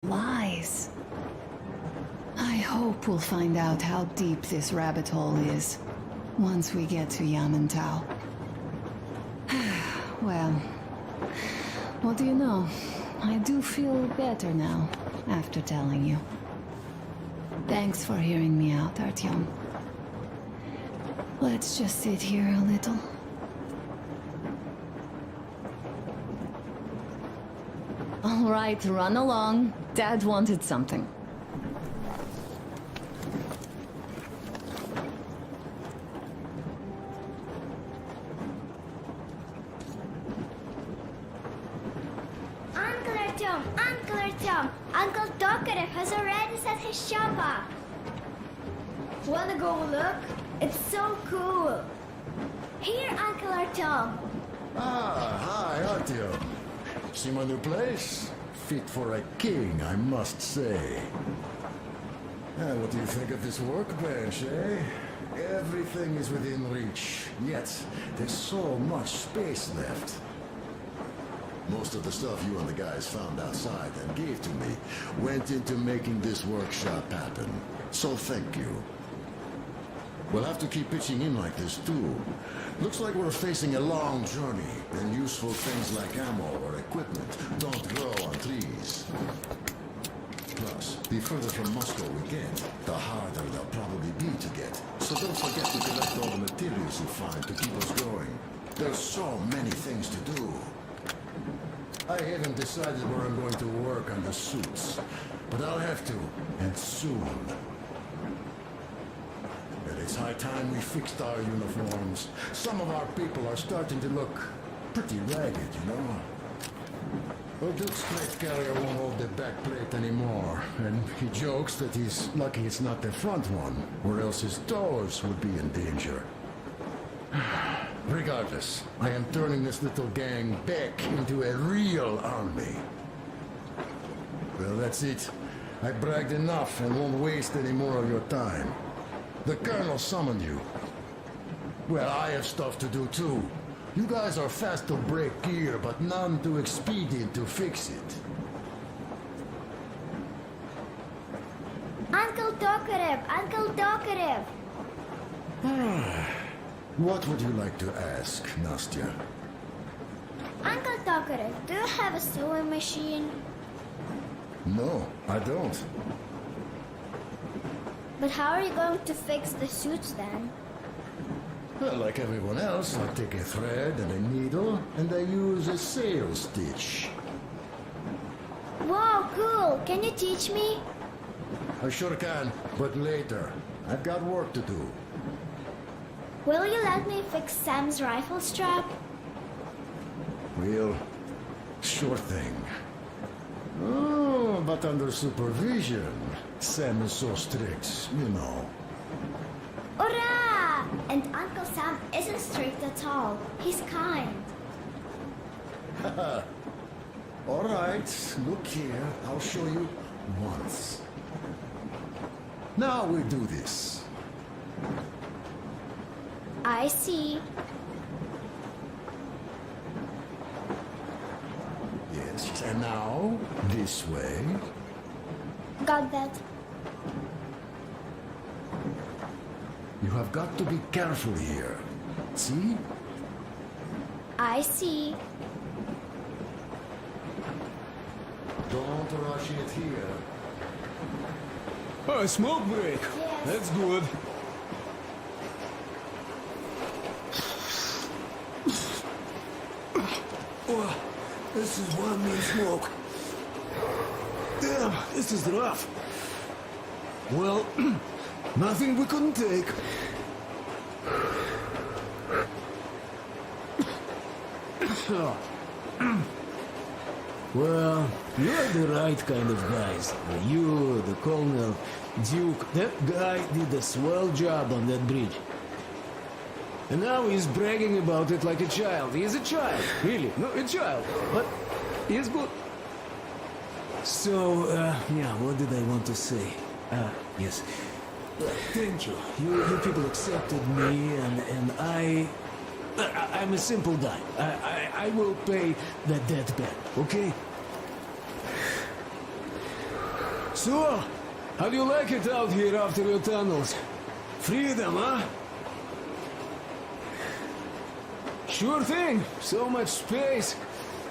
Lies. I hope we'll find out how deep this rabbit hole is once we get to Yamantau. Well, what do you know? I do feel better now after telling you. Thanks for hearing me out, Artyom. Let's just sit here a little. All right, run along. Dad wanted something. Uncle Tokarev has already set his shop up. Wanna go look? It's so cool. Here, Uncle Artyom. Ah, hi, Artyom. See my new place? Fit for a king, I must say. What do you think of this workbench, eh? Everything is within reach, yet there's so much space left. Most of the stuff you and the guys found outside and gave to me went into making this workshop happen. So thank you. We'll have to keep pitching in like this too. Looks like we're facing a long journey, and useful things like ammo or equipment don't grow on trees. Plus, the further from Moscow we get, the harder they'll probably be to get. So don't forget to collect all the materials you find to keep us going. There's so many things to do. I haven't decided where I'm going to work on the suits, but I'll have to, and soon. And it's high time we fixed our uniforms. Some of our people are starting to look pretty ragged, you know? Well, Duke's plate carrier won't hold the back plate anymore, and he jokes that he's lucky it's not the front one, or else his toes would be in danger. Regardless, I am turning this little gang back into a real army. Well, that's it. I bragged enough and won't waste any more of your time. The Colonel summoned you. Well, I have stuff to do too. You guys are fast to break gear, but none too expedient to fix it. Uncle Tokarev! Uncle Tokarev! What would you like to ask, Nastya? Uncle Tokarev, do you have a sewing machine? No, I don't. But how are you going to fix the suits then? Well, like everyone else, I take a thread and a needle, and I use a sail stitch. Wow, cool! Can you teach me? I sure can, but later. I've got work to do. Will you let me fix Sam's rifle strap? Well, sure thing. Oh, but under supervision. Sam is so strict, you know. Hurrah! And Uncle Sam isn't strict at all. He's kind. All right, look here. I'll show you once. Now we do this. I see. Yes, and now, this way. Got that. You have got to be careful here. See? I see. Don't rush it here. Oh, smoke break. Yes. That's good. Oh, this is one mean smoke. Damn, this is rough. Well, nothing we couldn't take. Well, you're the right kind of guys. You, the Colonel, Duke, that guy did a swell job on that bridge. And now he's bragging about it like a child. He is a child, really. No, a child. But he is good. So, yeah, what did I want to say? Yes. Thank you. You people accepted me, and I'm a simple guy. I will pay that debt back, okay? So, how do you like it out here after your tunnels? Freedom, huh? Sure thing. So much space.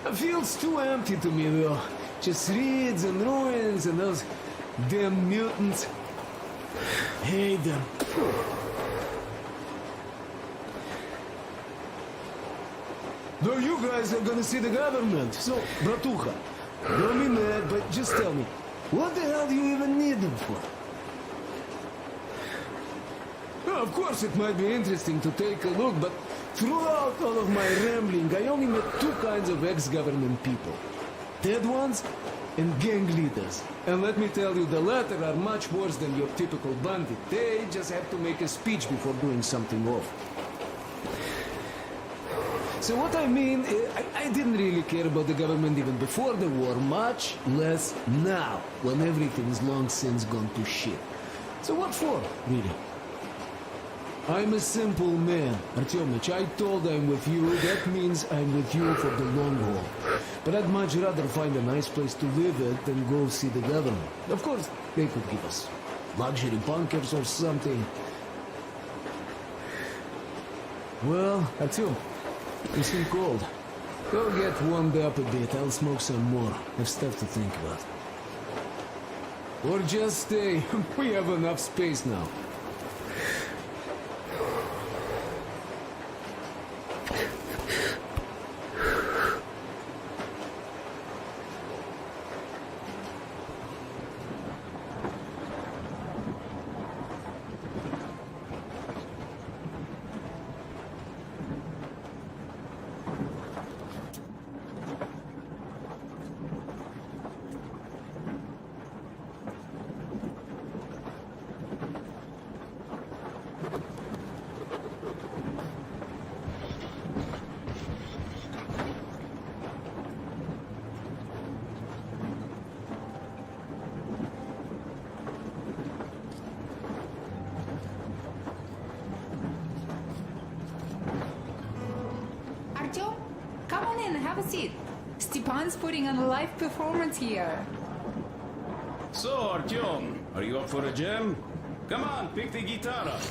It feels too empty to me, though. Just reeds and ruins and those damn mutants. Hate them. Though you guys are gonna see the government. So, bratucha, don't be mad, but just tell me, what the hell do you even need them for? Well, of course, it might be interesting to take a look, but throughout all of my rambling, I only met two kinds of ex-government people. Dead ones and gang leaders. And let me tell you, the latter are much worse than your typical bandit. They just have to make a speech before doing something awful. So what I mean, I didn't really care about the government even before the war, much less now, when everything's long since gone to shit. So what for, really? I'm a simple man, Artyomich. I told I'm with you, that means I'm with you for the long haul. But I'd much rather find a nice place to live at than go see the government. Of course, they could give us luxury bunkers or something. Well, Artyom, it's been cold. Go get warmed up a bit, I'll smoke some more. I've stuff to think about. Or just stay. We have enough space now. Artyom, come on in, have a seat. Stepan's putting on a live performance here. So, Artyom, are you up for a jam? Come on, pick the guitar up.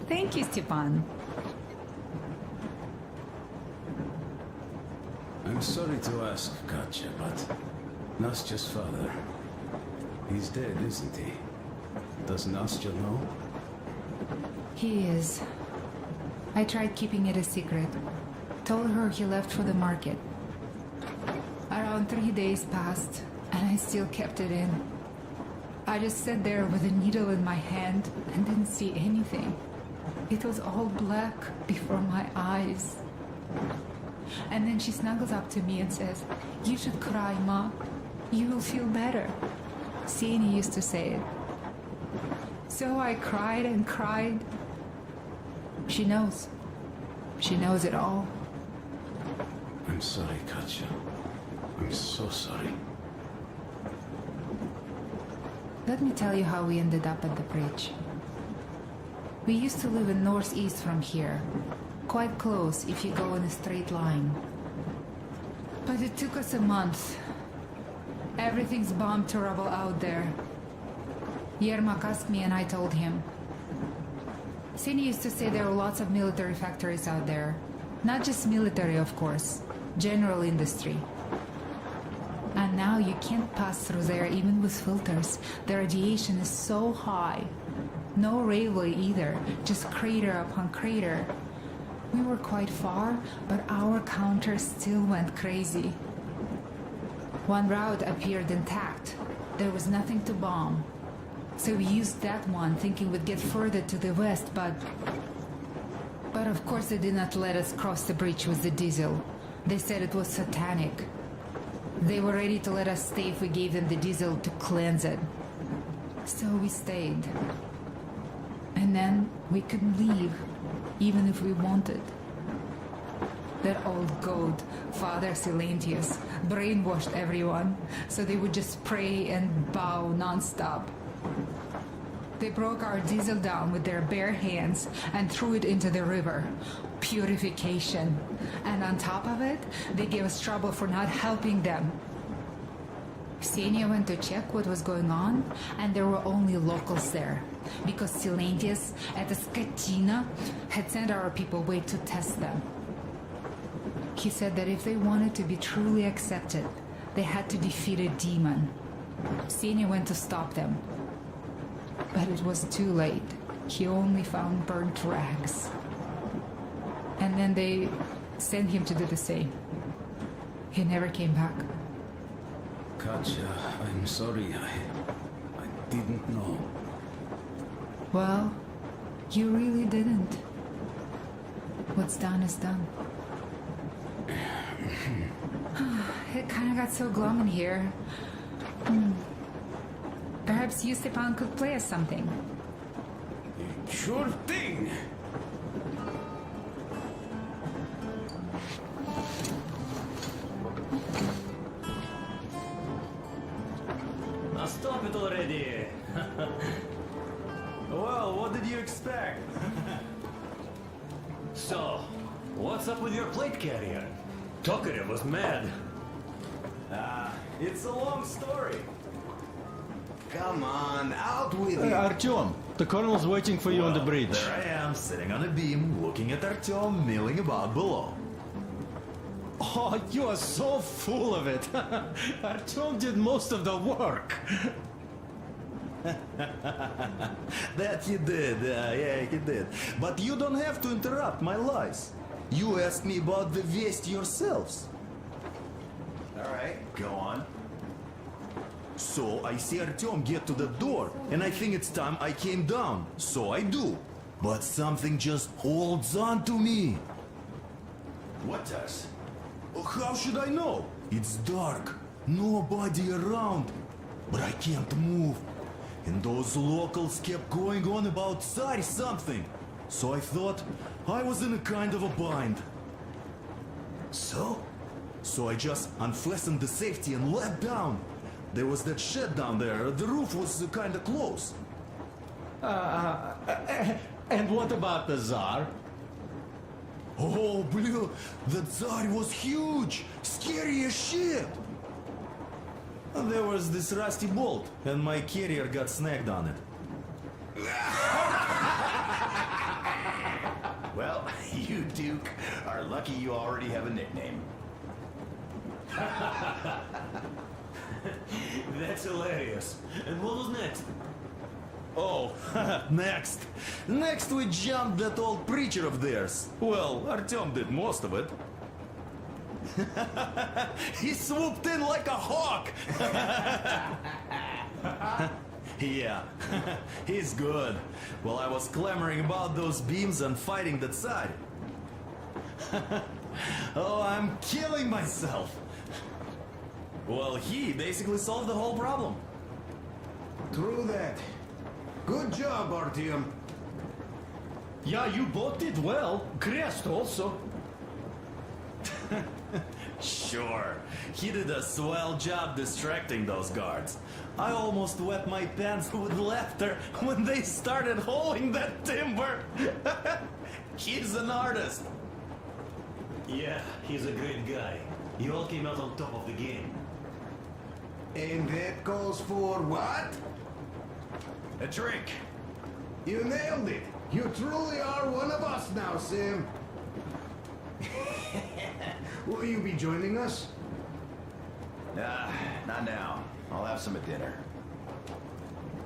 Thank you, Stepan. I'm sorry to ask, Katya, but Nastya's father, he's dead, isn't he? Does Nastya know? He is. I tried keeping it a secret. Told her he left for the market. Around 3 days passed, and I still kept it in. I just sat there with a needle in my hand and didn't see anything. It was all black before my eyes. And then she snuggles up to me and says, "You should cry, Ma. You will feel better." Sieni used to say it. So I cried and cried. She knows. She knows it all. I'm sorry, Katya. I'm so sorry. Let me tell you how we ended up at the bridge. We used to live in northeast from here. Quite close if you go in a straight line. But But it took us a month. Everything's bombed to rubble out there. Yermak asked me and I told him. Sini used to say there were lots of military factories out there. Not just military, of course. General industry. And now you can't pass through there even with filters. The radiation is so high. No railway either, just crater upon crater. We were quite far, but our counter still went crazy. One route appeared intact. There was nothing to bomb. So we used that one, thinking we'd get further to the west, but of course they did not let us cross the bridge with the diesel. They said it was satanic. They were ready to let us stay if we gave them the diesel to cleanse it. So we stayed. And then we couldn't leave, even if we wanted. That old goat, Father Silentius, brainwashed everyone, so they would just pray and bow non-stop. They broke our diesel down with their bare hands and threw it into the river. Purification. And on top of it, they gave us trouble for not helping them. Ksenia went to check what was going on, and there were only locals there, because Silentius at the Skatina had sent our people away to test them. He said that if they wanted to be truly accepted, they had to defeat a demon. Ksenia went to stop them. But it was too late. He only found burnt rags. And then they sent him to do the same. He never came back. Katja, I'm sorry. I didn't know. Well, you really didn't. What's done is done. It kind of got so glum in here. Perhaps you, Stepan, could play us something. Sure thing! Now stop it already! Well, what did you expect? So, what's up with your plate carrier? Tokarev was mad. It's a long story. Come on, out with it. Artyom, the colonel's waiting for you on the bridge. There I am, sitting on a beam, looking at Artyom milling about below. Oh, you are so full of it. Artyom did most of the work. That he did, yeah, he did. But you don't have to interrupt my lies. You asked me about the Vest yourselves. Alright, go on. So I see Artyom get to the door, and I think it's time I came down. So I do. But something just holds on to me. What does? How should I know? It's dark, nobody around. But I can't move. And those locals kept going on about Tsar something. So I thought I was in a kind of a bind. So I just unfastened the safety and let down. There was that shed down there. The roof was kind of close. And what about the Tsar? Oh, blue, the Tsar was huge, scary as shit. There was this rusty bolt, and my carrier got snagged on it. Well, you, Duke, are lucky you already have a nickname. That's hilarious. And what was next? Oh, next. Next we jumped that old preacher of theirs. Well, Artyom did most of it. He swooped in like a hawk. Yeah, he's good. While I was clamoring about those beams and fighting the Tsar. Oh, I'm killing myself. Well, he basically solved the whole problem. True that. Good job, Artyom. Yeah, you both did well. Crest also. Sure, he did a swell job distracting those guards. I almost wet my pants with laughter when they started hauling that timber. He's an artist. Yeah, he's a great guy. You all came out on top of the game. And that calls for what? A drink. You nailed it. You truly are one of us now, Sam. Will you be joining us? Nah, not now. I'll have some at dinner.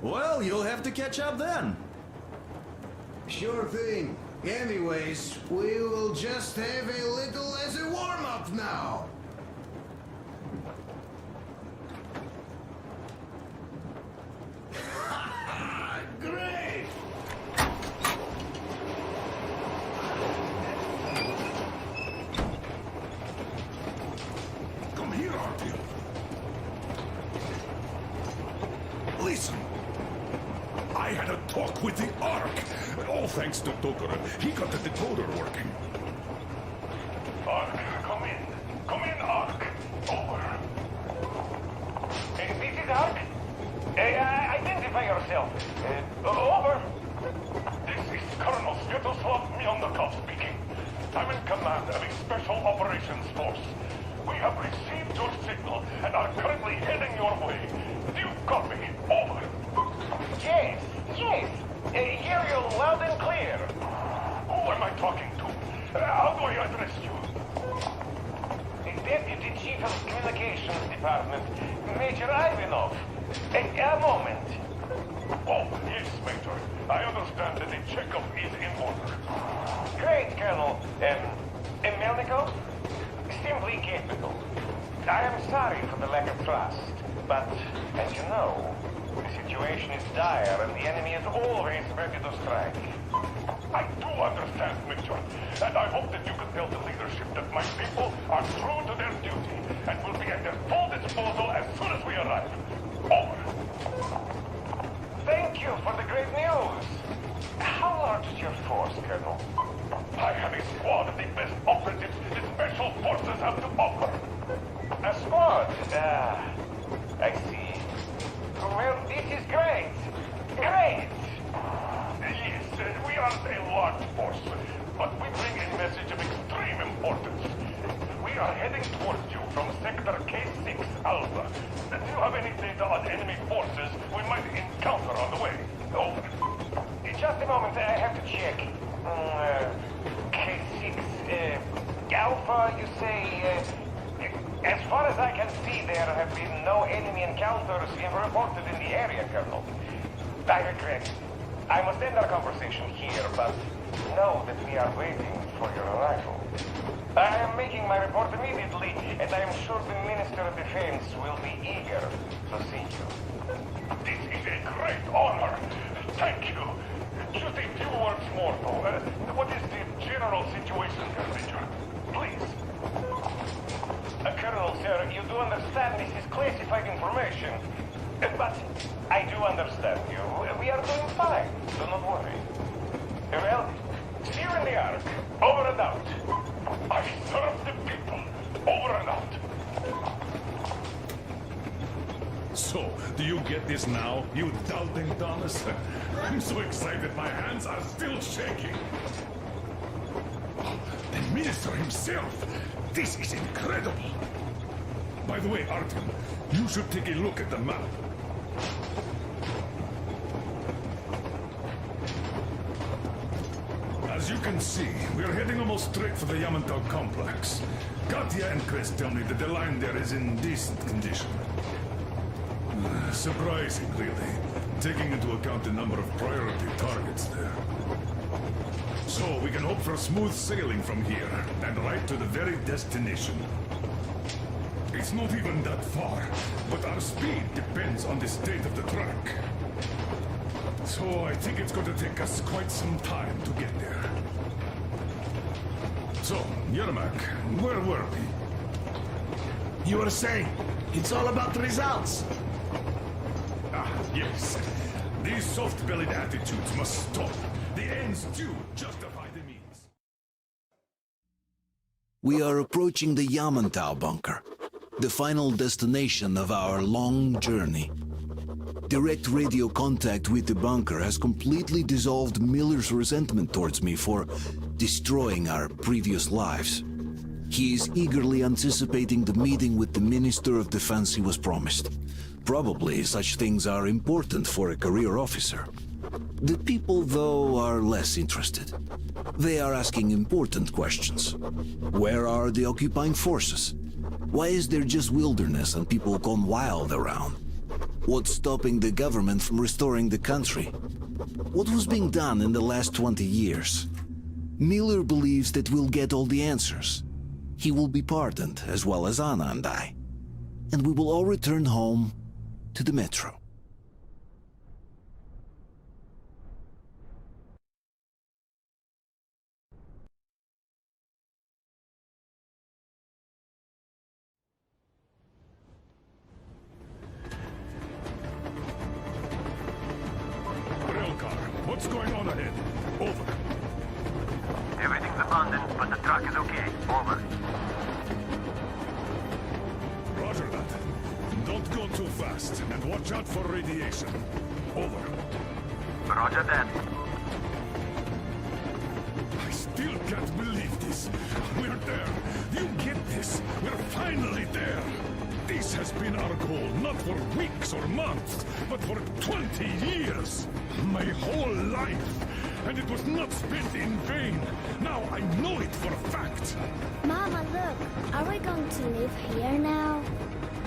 Well, you'll have to catch up then. Sure thing. Anyways, we will just have a little as a warm-up now. Great! Come here, Artyom. Listen. I had a talk with the Ark. All thanks to Tokura. He got the decoder working. Ark, come in. Come in, Ark. Over. This is Ark. Identify yourself. Over. This is Colonel Sviatoslav Myondakov speaking. I'm in command of a Special Operations Force. We have received your signal and are currently heading your way. Do you copy? Over. Yes. Hear you loud and clear. Who am I talking to? How do I address you? Deputy Chief of Communications Department, Major Ivanov. A moment. Oh, yes, Major. I understand that the checkup is in order. Great, Colonel. Melnikov? Simply capable. I am sorry for the lack of trust, but, as you know, the situation is dire and the enemy is always ready to strike. I do understand, Major, and I hope that you can tell the leadership that my people are true to their duty and will be at their full disposal as soon as we arrive. Over. Thank you for the great news. How large is your force, Colonel? I have a squad of the best operatives the Special Forces have to offer. A squad? I see. Well, this is great. Great! Yes, we aren't a large force, but we bring a message of extreme importance. We are heading towards you from Sector K6 Alpha. Do you have any data on enemy forces we might encounter on the way? Over. Just a moment, I have to check. K6, Alpha, you say, as far as I can see, there have been no enemy encounters reported in the area, Colonel. I regret. I must end our conversation here, but know that we are waiting for your arrival. I am making my report immediately, and I am sure the Minister of Defense will be eager to see you. This is a great honor. Thank you. Just a few words more, though. What is the general situation here, Major? Please. Colonel, sir, you do understand this is classified information. But I do understand you. We are doing fine, so not worry. Well, see you in the Ark. Over and out. I serve the people. Over and out. So, do you get this now, you doubting Thomas? I'm so excited my hands are still shaking. The Minister himself! This is incredible! By the way, Artyom, you should take a look at the map. As you can see, we're heading almost straight for the Yamantau complex. Katya and Chris tell me that the line there is in decent condition. Surprising, really, taking into account the number of priority targets there. So we can hope for smooth sailing from here, and right to the very destination. It's not even that far, but our speed depends on the state of the track. So I think it's going to take us quite some time to get there. So, Yermak, where were we? You were saying, it's all about results. Ah, yes. These soft-bellied attitudes must stop. The ends do justify the means. We are approaching the Yamantau bunker, the final destination of our long journey. Direct radio contact with the bunker has completely dissolved Miller's resentment towards me for destroying our previous lives. He is eagerly anticipating the meeting with the Minister of Defense he was promised. Probably such things are important for a career officer. The people, though, are less interested. They are asking important questions. Where are the occupying forces? Why is there just wilderness and people gone wild around? What's stopping the government from restoring the country? What was being done in the last 20 years? Miller believes that we'll get all the answers. He will be pardoned, as well as Anna and I. And we will all return home to the Metro. What's going on ahead? Over. Everything's abandoned, but the truck is okay. Over. Roger that. Don't go too fast, and watch out for radiation. Over. Roger that. I still can't believe this. We're there. You get this? We're finally there. This has been our goal, not for weeks or months, but for 20 years. My whole life. And it was not spent in vain. Now I know it for a fact. Mama, look. Are we going to live here now?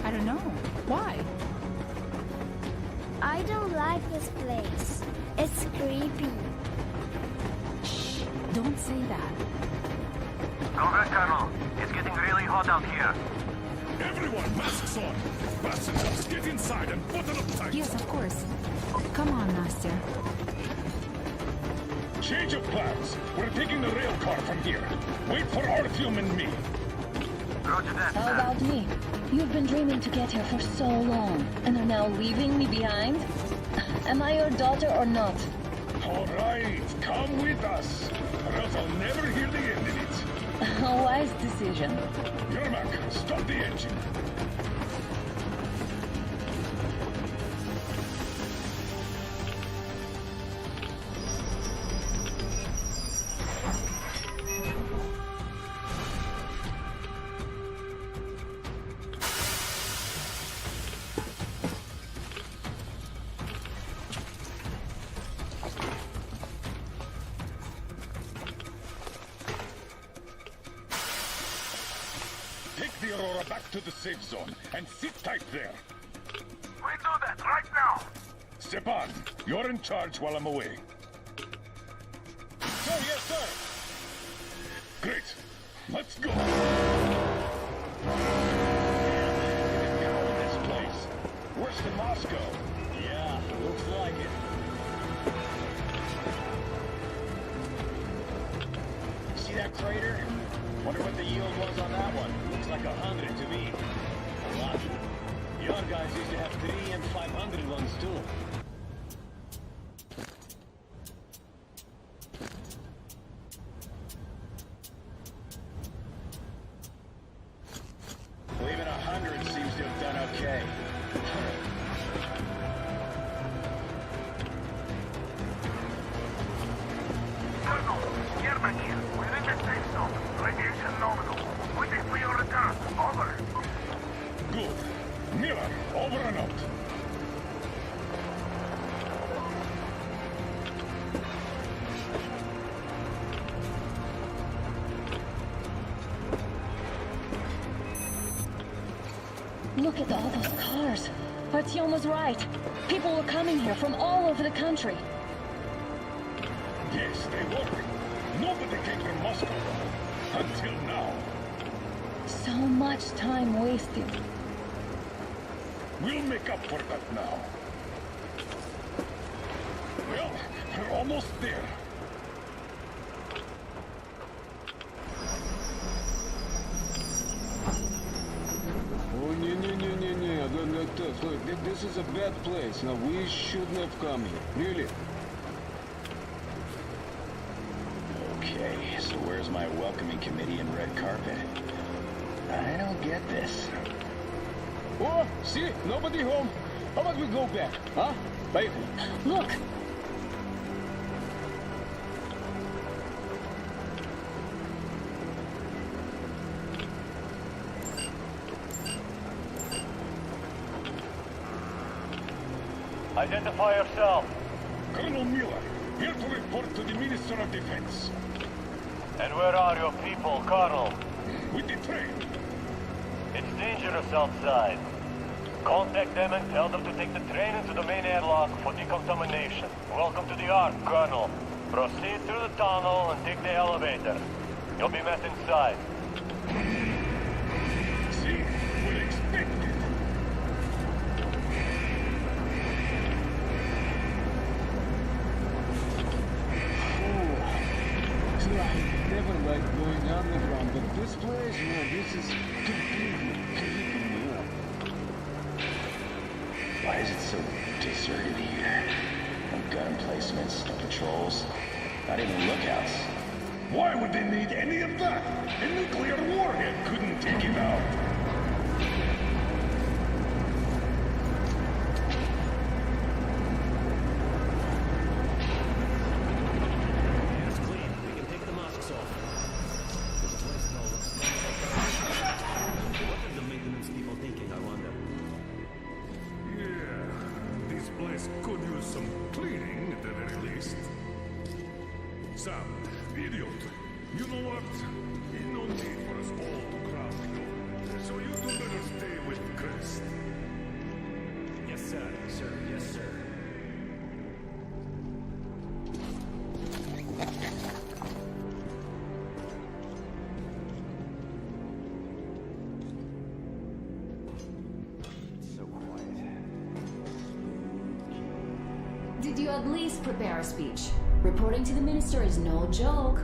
I don't know. Why? I don't like this place. It's creepy. Shh. Don't say that. Over, Colonel. It's getting really hot out here. Everyone, masks on! Passengers, get inside and button up tight! Yes, of course. Come on, Nastya. Change of plans. We're taking the rail car from here. Wait for Artyom and me. Roger that. How about me? You've been dreaming to get here for so long, and are now leaving me behind? Am I your daughter or not? All right, come with us, or else I'll never hear the end of it. A wise decision. Yermak, stop the engine. Take the Aurora back to the safe zone and sit tight there. We do that right now. Stepan, you're in charge while I'm away. Sir, yes, sir. Great. Let's go. This place. Worse than Moscow. Yeah, looks like it. See that crater? Wonder what the yield was on that one. Looks like 100 to me. A lot. The other guys used to have 3 and 500 ones too. Leaving 100 seems to have done okay. Colonel, German here. We're in the safe zone. Radiation nominal. Waiting for your return. Over. Good. Miller, over and out. Look at all those cars. Artyom was right. People were coming here from all over the country. Yes, they were. Nobody came from Moscow. Until now. So much time wasted. We'll make up for that now. Well, we're almost there. Oh, no, look, this is a bad place. Now, we shouldn't have come here. Really? Okay, so where's my welcoming committee and red carpet? I don't get this. Oh, see? Nobody home. How about we go back, huh? Bye. Look! Identify yourself. Colonel Miller, here to report to the Minister of Defense. And where are your people, Colonel? With the train. It's dangerous outside. Contact them and tell them to take the train into the main airlock for decontamination. Welcome to the Ark, Colonel. Proceed through the tunnel and take the elevator. You'll be met inside. See, we're expected. I never liked going underground, but this place, no, this is completely creeping me up. Why is it so deserted here? No gun emplacements, no patrols, not even lookouts. Why would they need any of that? A nuclear warhead couldn't take it out. It's clean. We can take the masks off. This place now looks what are the maintenance people thinking, I wonder? Yeah, this place could use some cleaning at the very least. Sam, idiot, you know what? Ain't no need for us all to crowd you. So you two better stay with Chris. Yes, sir. Sir, yes, sir. Did you at least prepare a speech? Reporting to the minister is no joke.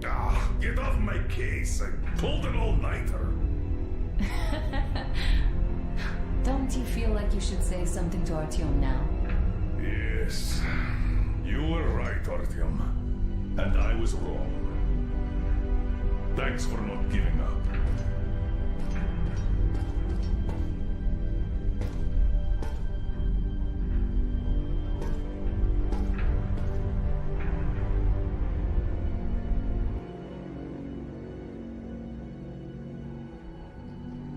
Ah, get off my case. I pulled an all-nighter. Don't you feel like you should say something to Artyom now? Yes, you were right, Artyom. And I was wrong. Thanks for not giving up.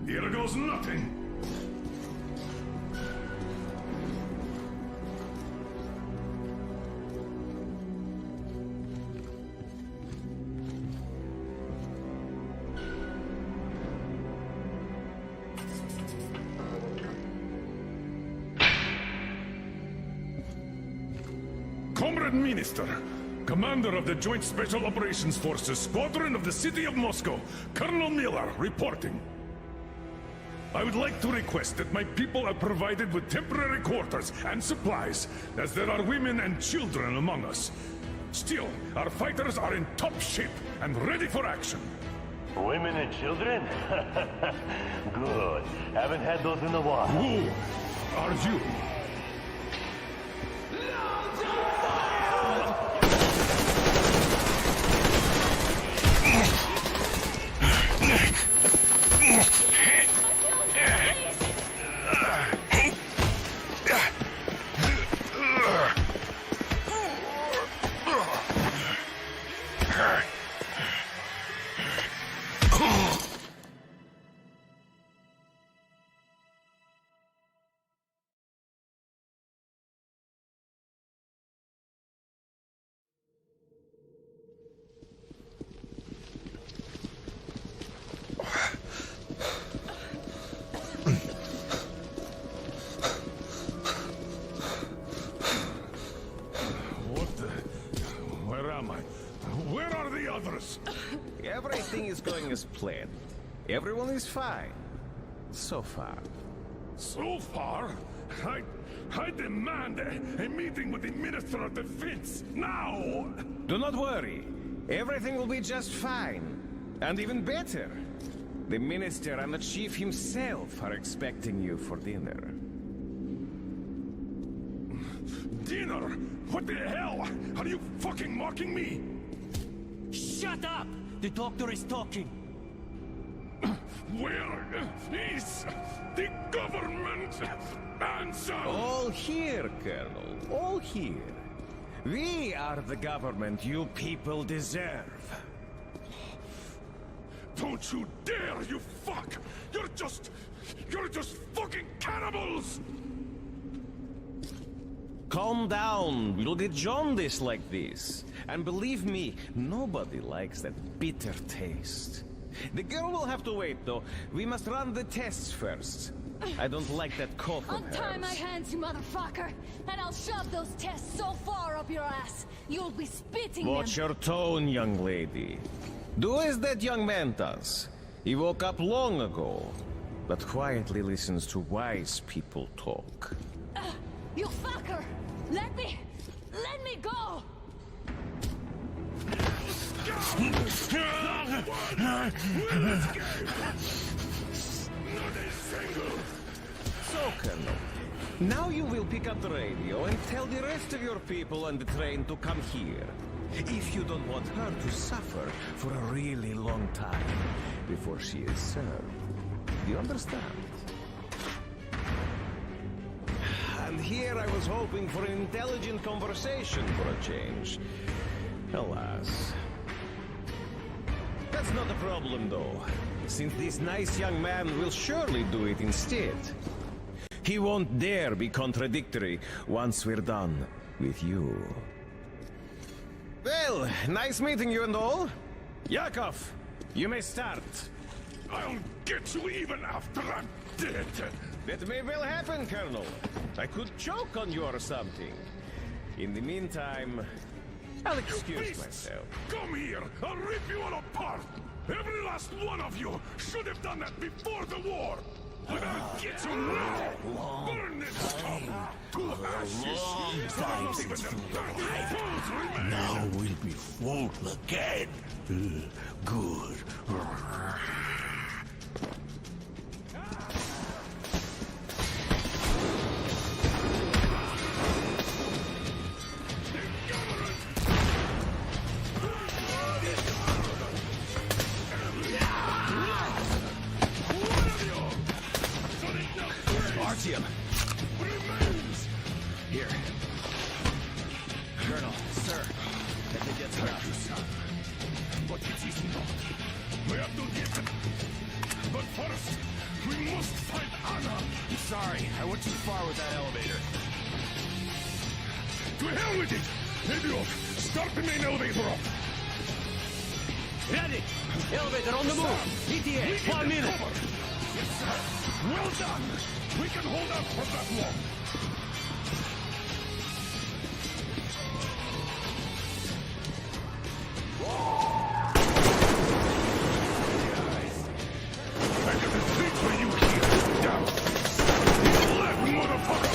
Here goes nothing. Comrade Minister, Commander of the Joint Special Operations Forces, Squadron of the City of Moscow, Colonel Miller, reporting. I would like to request that my people are provided with temporary quarters and supplies, as there are women and children among us. Still, our fighters are in top shape and ready for action. Women and children? Good. Haven't had those in a while. Who are you? Everything is going as planned. Everyone is fine. So far. So far? I demand a meeting with the Minister of Defense, now! Do not worry. Everything will be just fine. And even better. The Minister and the Chief himself are expecting you for dinner. Dinner? What the hell? Are you fucking mocking me? Shut up! The doctor is talking. Where is the government answer? All here, Colonel. All here. We are the government you people deserve. Don't you dare, you fuck! You're just fucking cannibals! Calm down. You'll get jaundice like this. And believe me, nobody likes that bitter taste. The girl will have to wait, though. We must run the tests first. I don't like that cough of hers. Untie my hands, you motherfucker, and I'll shove those tests so far up your ass, you'll be spitting Watch them. your tone, young lady. Do as that young man does. He woke up long ago, but quietly listens to wise people talk. You fucker! Let me go! So, Colonel, now you will pick up the radio and tell the rest of your people on the train to come here. If you don't want her to suffer for a really long time before she is served. You understand? And here I was hoping for an intelligent conversation for a change. Alas. That's not a problem, though, since this nice young man will surely do it instead. He won't dare be contradictory once we're done with you. Well, nice meeting you and all. Yakov, you may start. I'll get you even after I'm dead. That may well happen, Colonel. I could choke on you or something. In the meantime, I'll excuse myself. Come here! I'll rip you all apart! Every last one of you should have done that before the war! But I'll get you now! Burn this town to ashes! Time since full. Now we'll be full again. Good. Artyom! Here. Colonel, sir. Let me get her out. But it's easy now. We have to get them. But first, we must find Anna. Sorry, I went too far with that elevator. To hell with it! Idiot! Start the main elevator up! Ready! Elevator on the move! ETA, 1 minute! Yes, sir! Well done! We can hold out for that long! I got a treat for you here! Down! Left, motherfucker!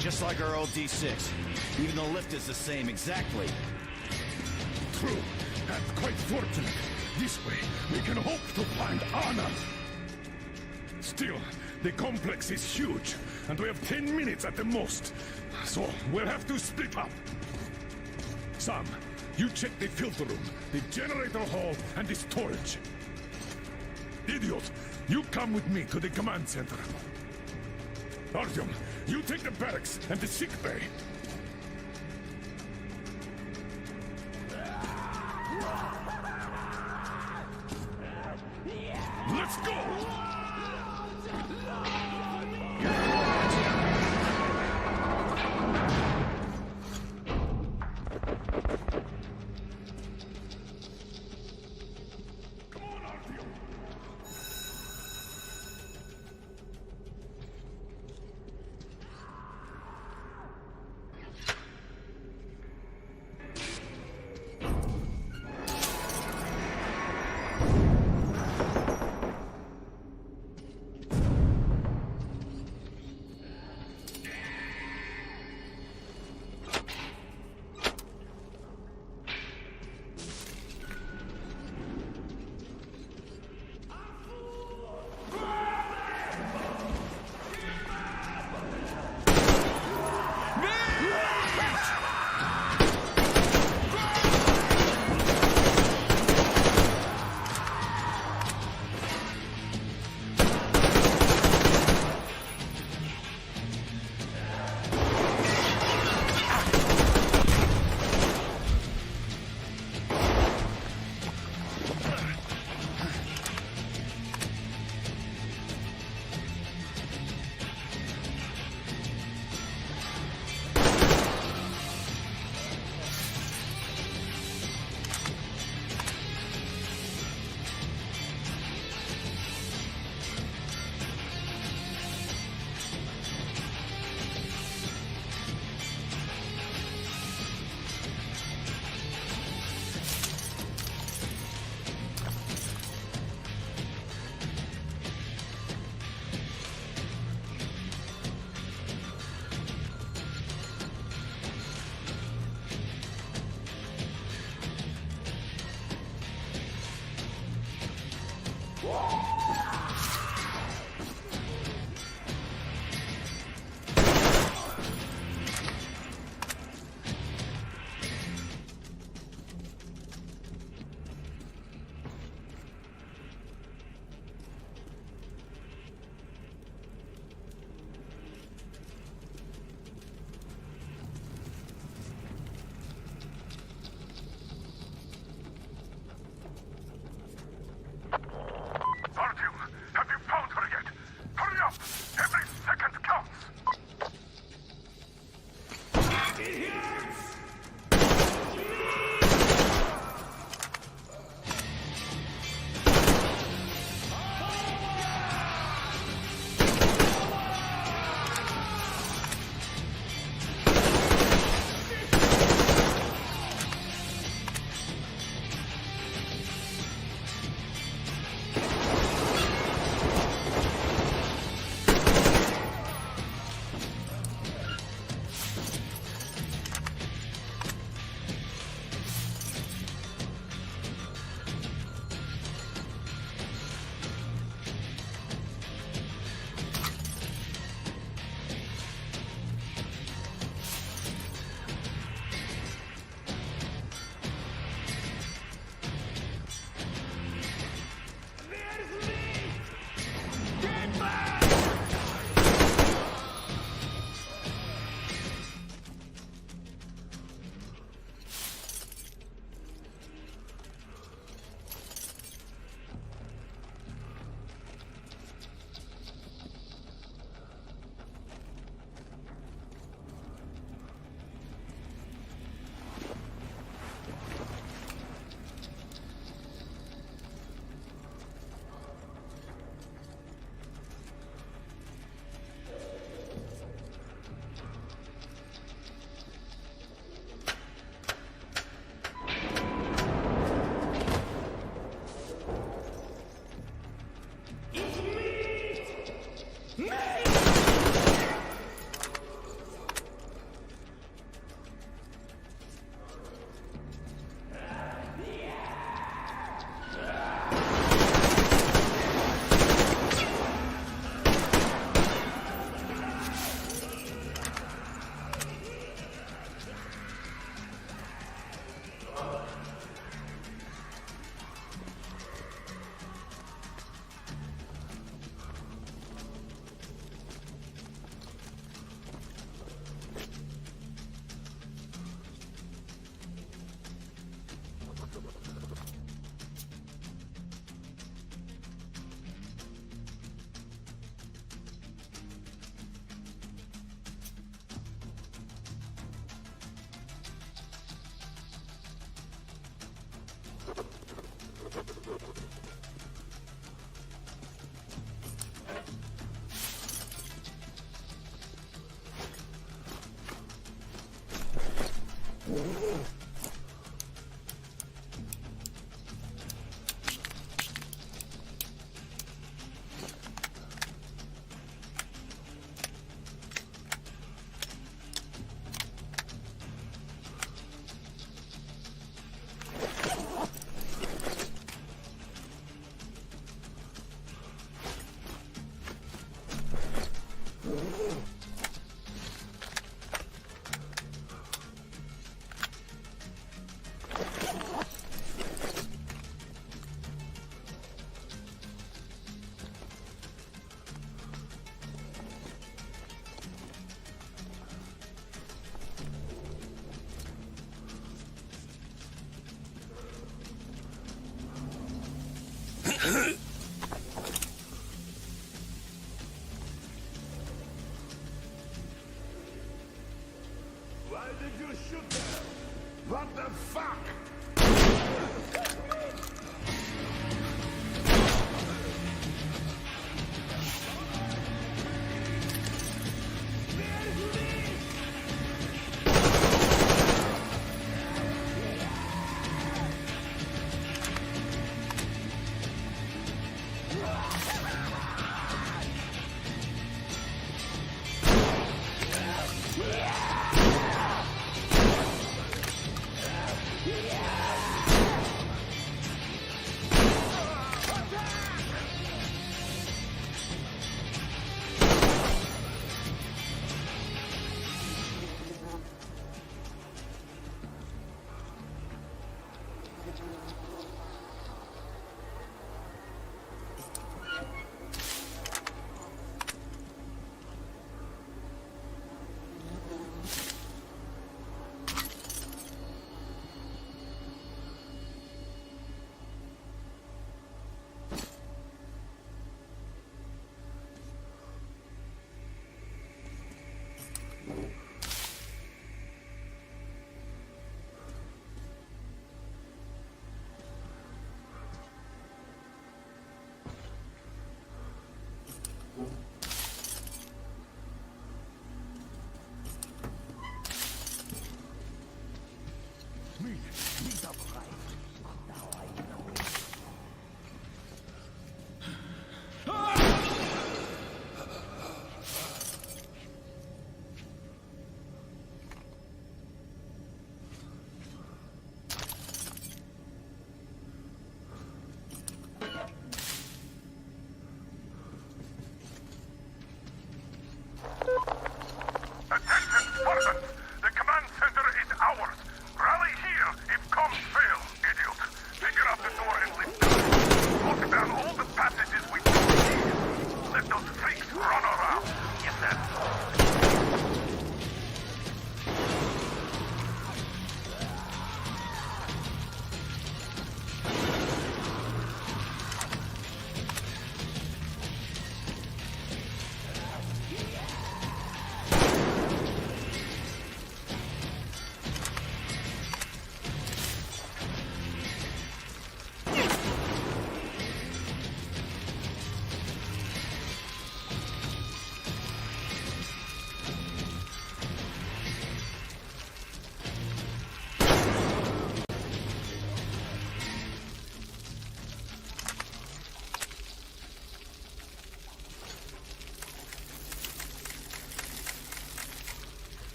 Just like our old D6. Even the lift is the same, exactly. True, and quite fortunate. This way, we can hope to find Anna. Still, the complex is huge, and we have 10 minutes at the most. So, we'll have to split up. Sam, you check the filter room, the generator hall, and the storage. Idiot! You come with me to the command center. Artyom, you take the barracks and the sick bay. Let's go!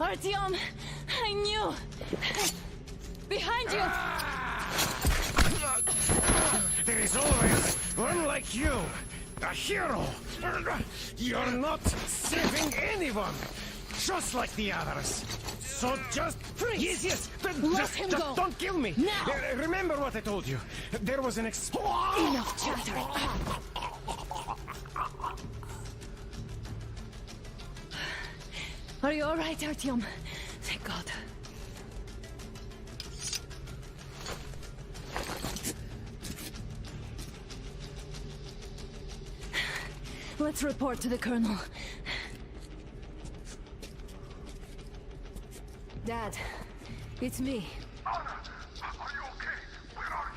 Artyom, I knew. Behind you. There is always one like you, a hero. You're not saving anyone, just like the others. So just freeze. Yes. Let him go. Don't kill me. Now. Remember what I told you. There was an explosion. Enough chatter. Are you all right, Artyom? Thank God. Let's report to the Colonel. Dad, it's me. Anna, are you okay? Where are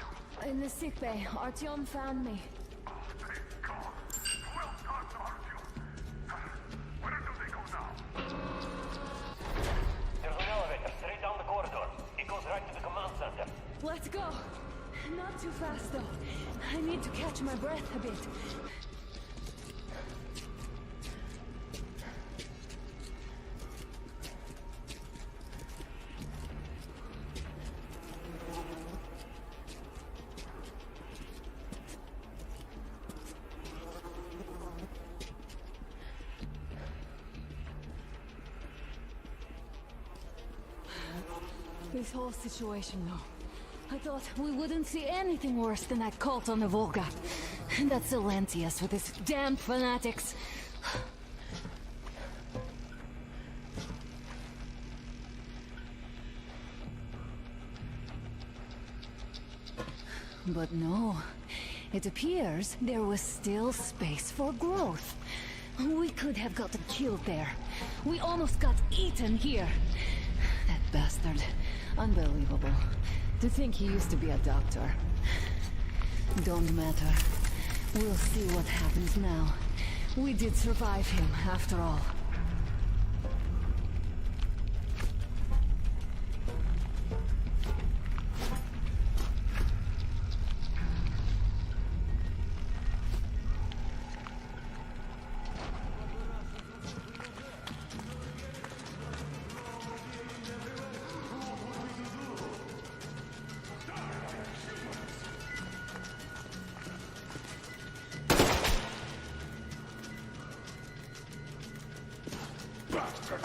you? In the sickbay. Artyom found me. Oh, thank God. Well done, Artyom. Where do they go now? There's an elevator straight down the corridor. It goes right to the command center. Let's go. Not too fast, though. I need to catch my breath a bit. This whole situation, though. I thought we wouldn't see anything worse than that cult on the Volga. And that Silencius with his damned fanatics. But no. It appears there was still space for growth. We could have gotten killed there. We almost got eaten here. That bastard. Unbelievable. To think he used to be a doctor. Don't matter. We'll see what happens now. We did survive him, after all. Bastard!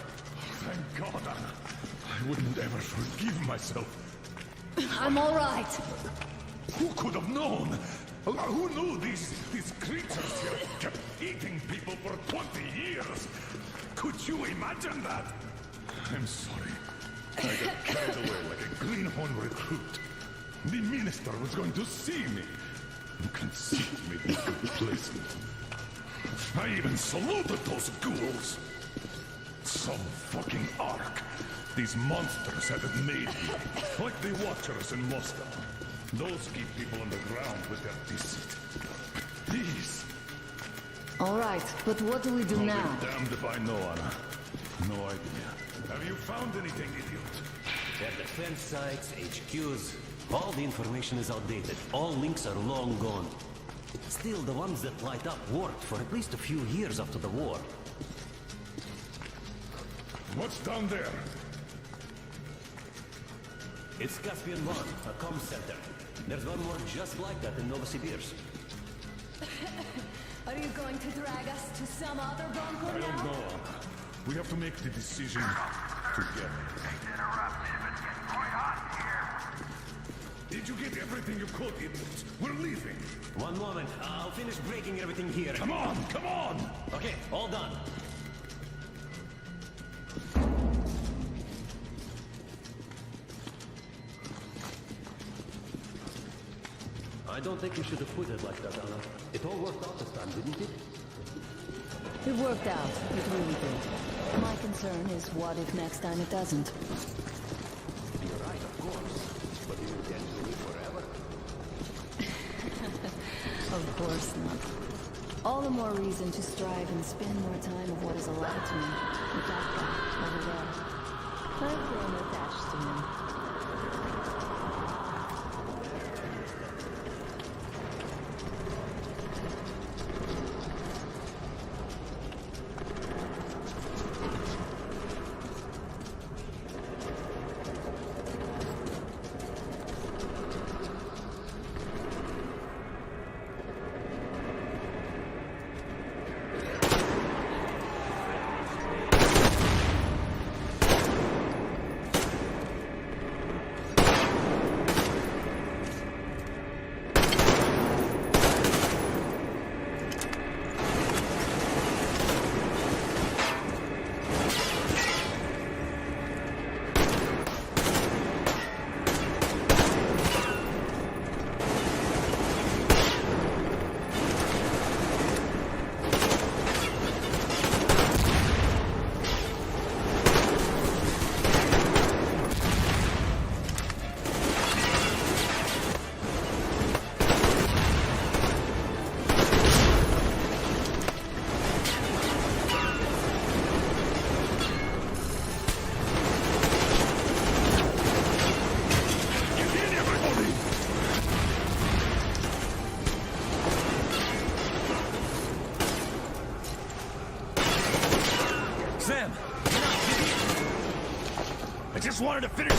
Thank God, Anna. I wouldn't ever forgive myself. I'm all right. Who could have known? Who knew these creatures here kept eating people for 20 years? Could you imagine that? I'm sorry. I got carried away like a greenhorn recruit. The minister was going to see me. And conceit made me complacent. I even saluted those ghouls. Some fucking ark. These monsters had it made here, like the Watchers in Moscow. Those keep people on the ground with their deceit. These. All right, but what do we do I'll now? be damned if I know, Anna. No idea. Have you found anything, idiot? Their defense sites, HQs, all the information is outdated. All links are long gone. Still, the ones that light up worked for at least a few years after the war. What's down there? It's Caspian 1, a comm center. There's one more just like that in Novosibirsk. Are you going to drag us to some other bunker I don't now? know, Anna. We have to make the decision together. Did you get everything you could, idiot? We're leaving. One moment, I'll finish breaking everything here. Come on, come on! Okay, all done. I don't think we should have put it like that, Anna. It all worked out this time, didn't it? It worked out. It really did. My concern is what if next time it doesn't? You're right, of course. But you intend to live forever? Of course not. All the more reason to strive and spend more time of what is allowed to me. With that guy over there. I've grown attached to him. Sam! I just wanted to finish.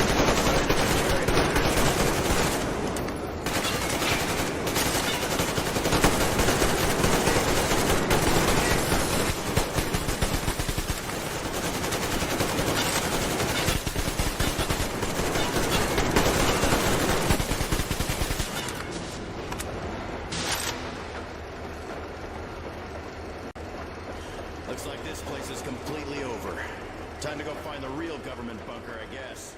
Looks like this place is completely over. Time to go find the real government bunker, I guess.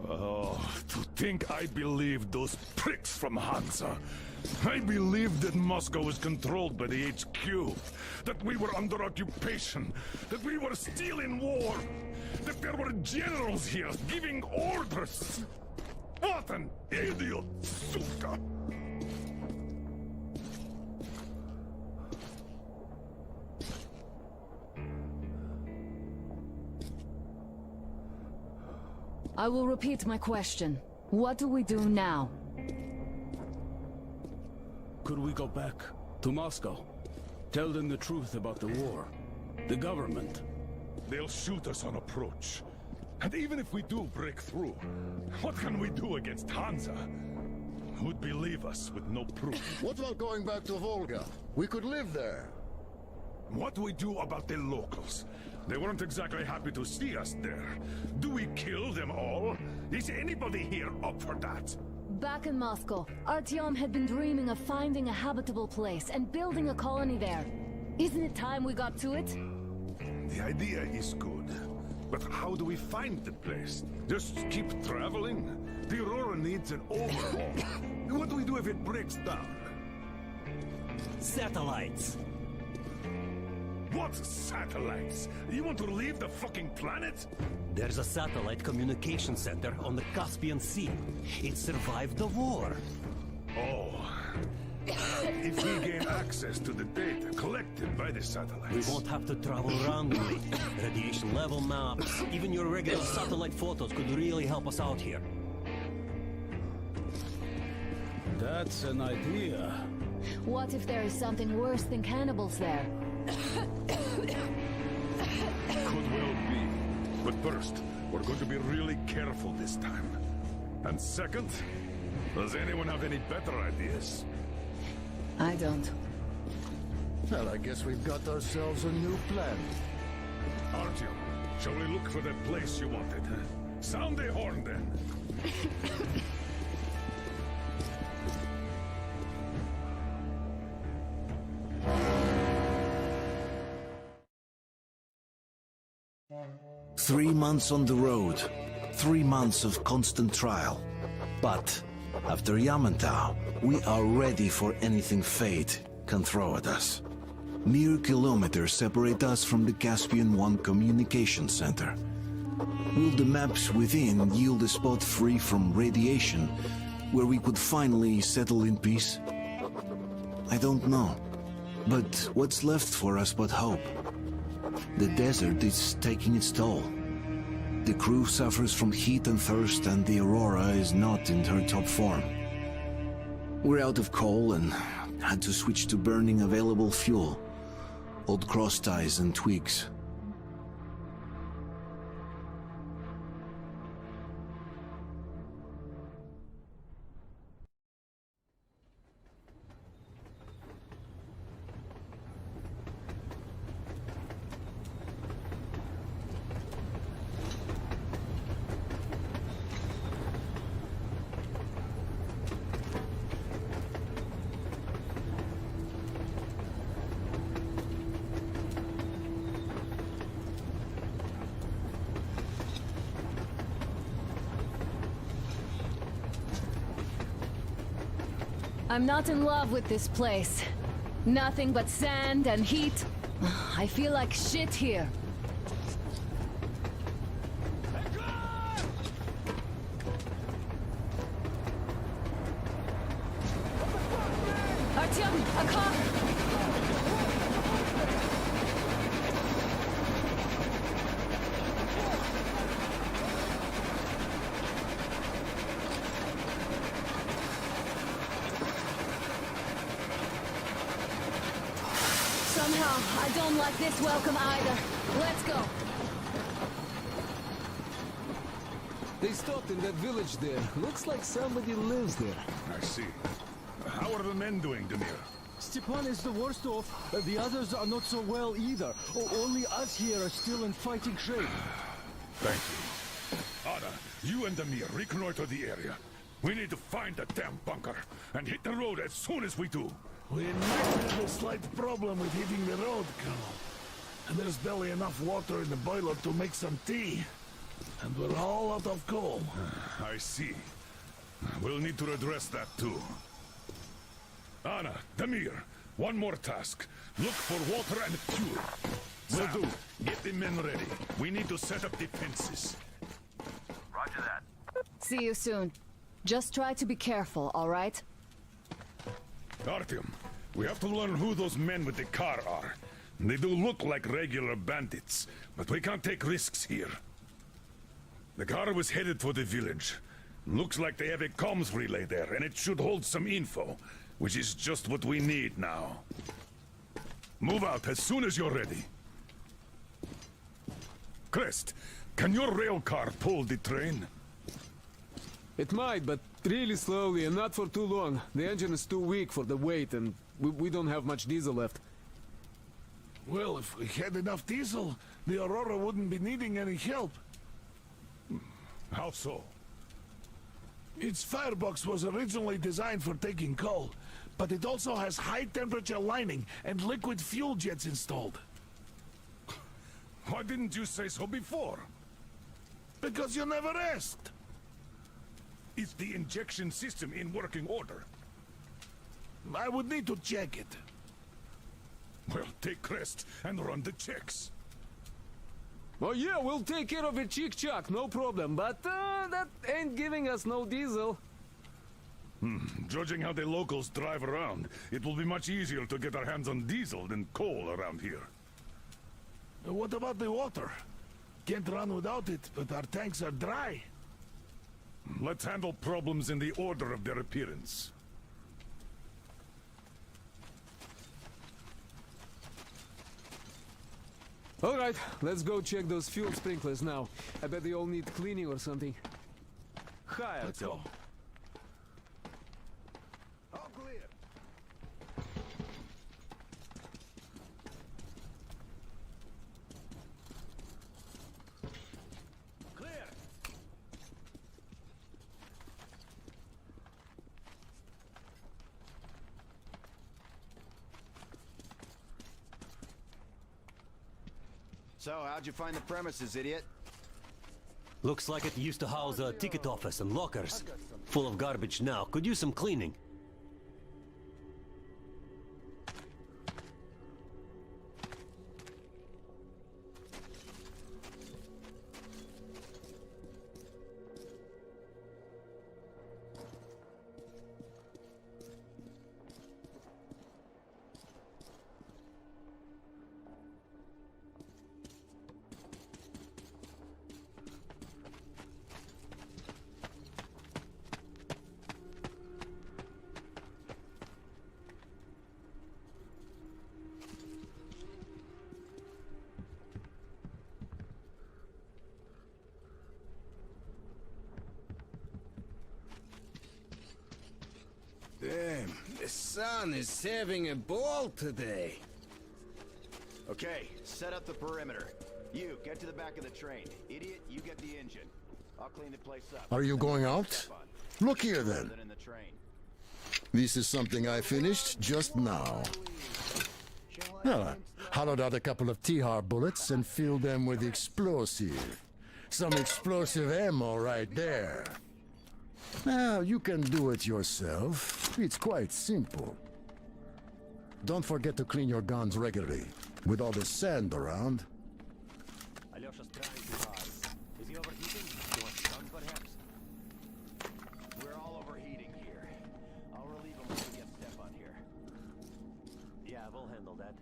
Oh, to think I believed those pricks from Hansa. I believed that Moscow was controlled by the HQ, that we were under occupation, that we were still in war, that there were generals here giving orders. What an idiot, suka! I will repeat my question. What do we do now? Could we go back to Moscow? Tell them the truth about the war. The government. They'll shoot us on approach. And even if we do break through, what can we do against Hansa? Who'd believe us with no proof? What about going back to Volga? We could live there. What do we do about the locals? They weren't exactly happy to see us there. Do we kill them all? Is anybody here up for that? Back in Moscow, Artyom had been dreaming of finding a habitable place and building a colony there. Isn't it time we got to it? The idea is good. But how do we find the place? Just keep traveling? The Aurora needs an overhaul. What do we do if it breaks down? Satellites. What satellites? You want to leave the fucking planet? There's a satellite communication center on the Caspian Sea. It survived the war. Oh. If we gain access to the data collected by the satellites... We won't have to travel randomly. Radiation level maps, even your regular satellite photos could really help us out here. That's an idea. What if there is something worse than cannibals there? Could well be. But first, we're going to be really careful this time. And second, does anyone have any better ideas? I don't. Well, I guess we've got ourselves a new plan. Artyom, shall we look for the place you wanted? Sound the horn, then. 3 months on the road, 3 months of constant trial. But after Yamantau, we are ready for anything fate can throw at us. Mere kilometers separate us from the Caspian One communication center. Will the maps within yield a spot free from radiation, where we could finally settle in peace? I don't know. But what's left for us but hope? The desert is taking its toll. The crew suffers from heat and thirst, and the Aurora is not in her top form. We're out of coal and had to switch to burning available fuel. Old cross ties and twigs. I'm not in love with this place. Nothing but sand and heat. I feel like shit here. Artyom, a car! Somehow, I don't like this welcome either. Let's go. They stopped in that village there. Looks like somebody lives there. I see. How are the men doing, Demir? Stepan is the worst off. The others are not so well either. Only us here are still in fighting shape. Thank you. Anna, you and Demir reconnoiter the area. We need to find the damn bunker and hit the road as soon as we do. We might have a slight problem with hitting the road, Colonel. And there's barely enough water in the boiler to make some tea. And we're all out of coal. I see. We'll need to address that too. Anna, Demir, one more task. Look for water and fuel. Will do. Get the men ready. We need to set up defenses. Roger that. See you soon. Just try to be careful, all right? Artyom, we have to learn who those men with the car are. They do look like regular bandits, but we can't take risks here. The car was headed for the village. Looks like they have a comms relay there, and it should hold some info, which is just what we need now. Move out as soon as you're ready. Crest, can your rail car pull the train? It might, but really slowly and not for too long. The engine is too weak for the weight, and we don't have much diesel left. Well, if we had enough diesel, the Aurora wouldn't be needing any help. How so? Its firebox was originally designed for taking coal, but it also has high-temperature lining and liquid fuel jets installed. Why didn't you say so before? Because you never asked. Is the injection system in working order? I would need to check it. Well, take Crest and run the checks. Oh yeah, we'll take care of it, chick-chock, no problem. But that ain't giving us no diesel. Judging how the locals drive around, it will be much easier to get our hands on diesel than coal around here. What about the water? Can't run without it, but our tanks are dry. Let's handle problems in the order of their appearance. All right, let's go check those fuel sprinklers now. I bet they all need cleaning or something. Hi, Let's go. All clear. Clear. So, how'd you find the premises, idiot? Looks like it used to house a ticket office and lockers. Full of garbage now. Could use some cleaning. Damn, the sun is having a ball today. Okay, set up the perimeter. You, get to the back of the train. Idiot, you get the engine. I'll clean the place up. Are you going out? Look here then. Than in the train. This is something I finished just now. Well, I hollowed out a couple of T-Har bullets and filled them with explosive. Some explosive ammo right there. Now, you can do it yourself. It's quite simple. Don't forget to clean your guns regularly. With all the sand around. Alyosha's trying too hard. Is he overheating? You want sun, perhaps? We're all overheating here. I'll relieve him when we get Step on here. Yeah, we'll handle that.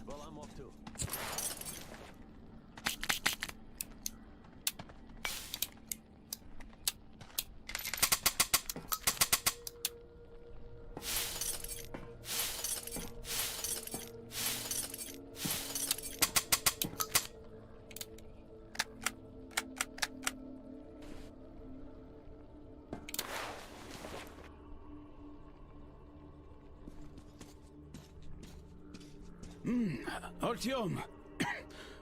Well, I'm off too. Artyom!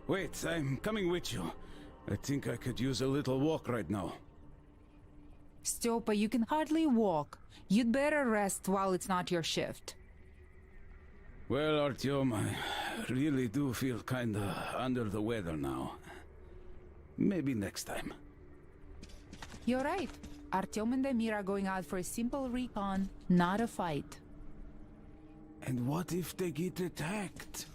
Wait, I'm coming with you. I think I could use a little walk right now. Styopa, you can hardly walk. You'd better rest while it's not your shift. Well, Artyom, I really do feel kinda under the weather now. Maybe next time. You're right. Artyom and Damir are going out for a simple recon, not a fight. And what if they get attacked?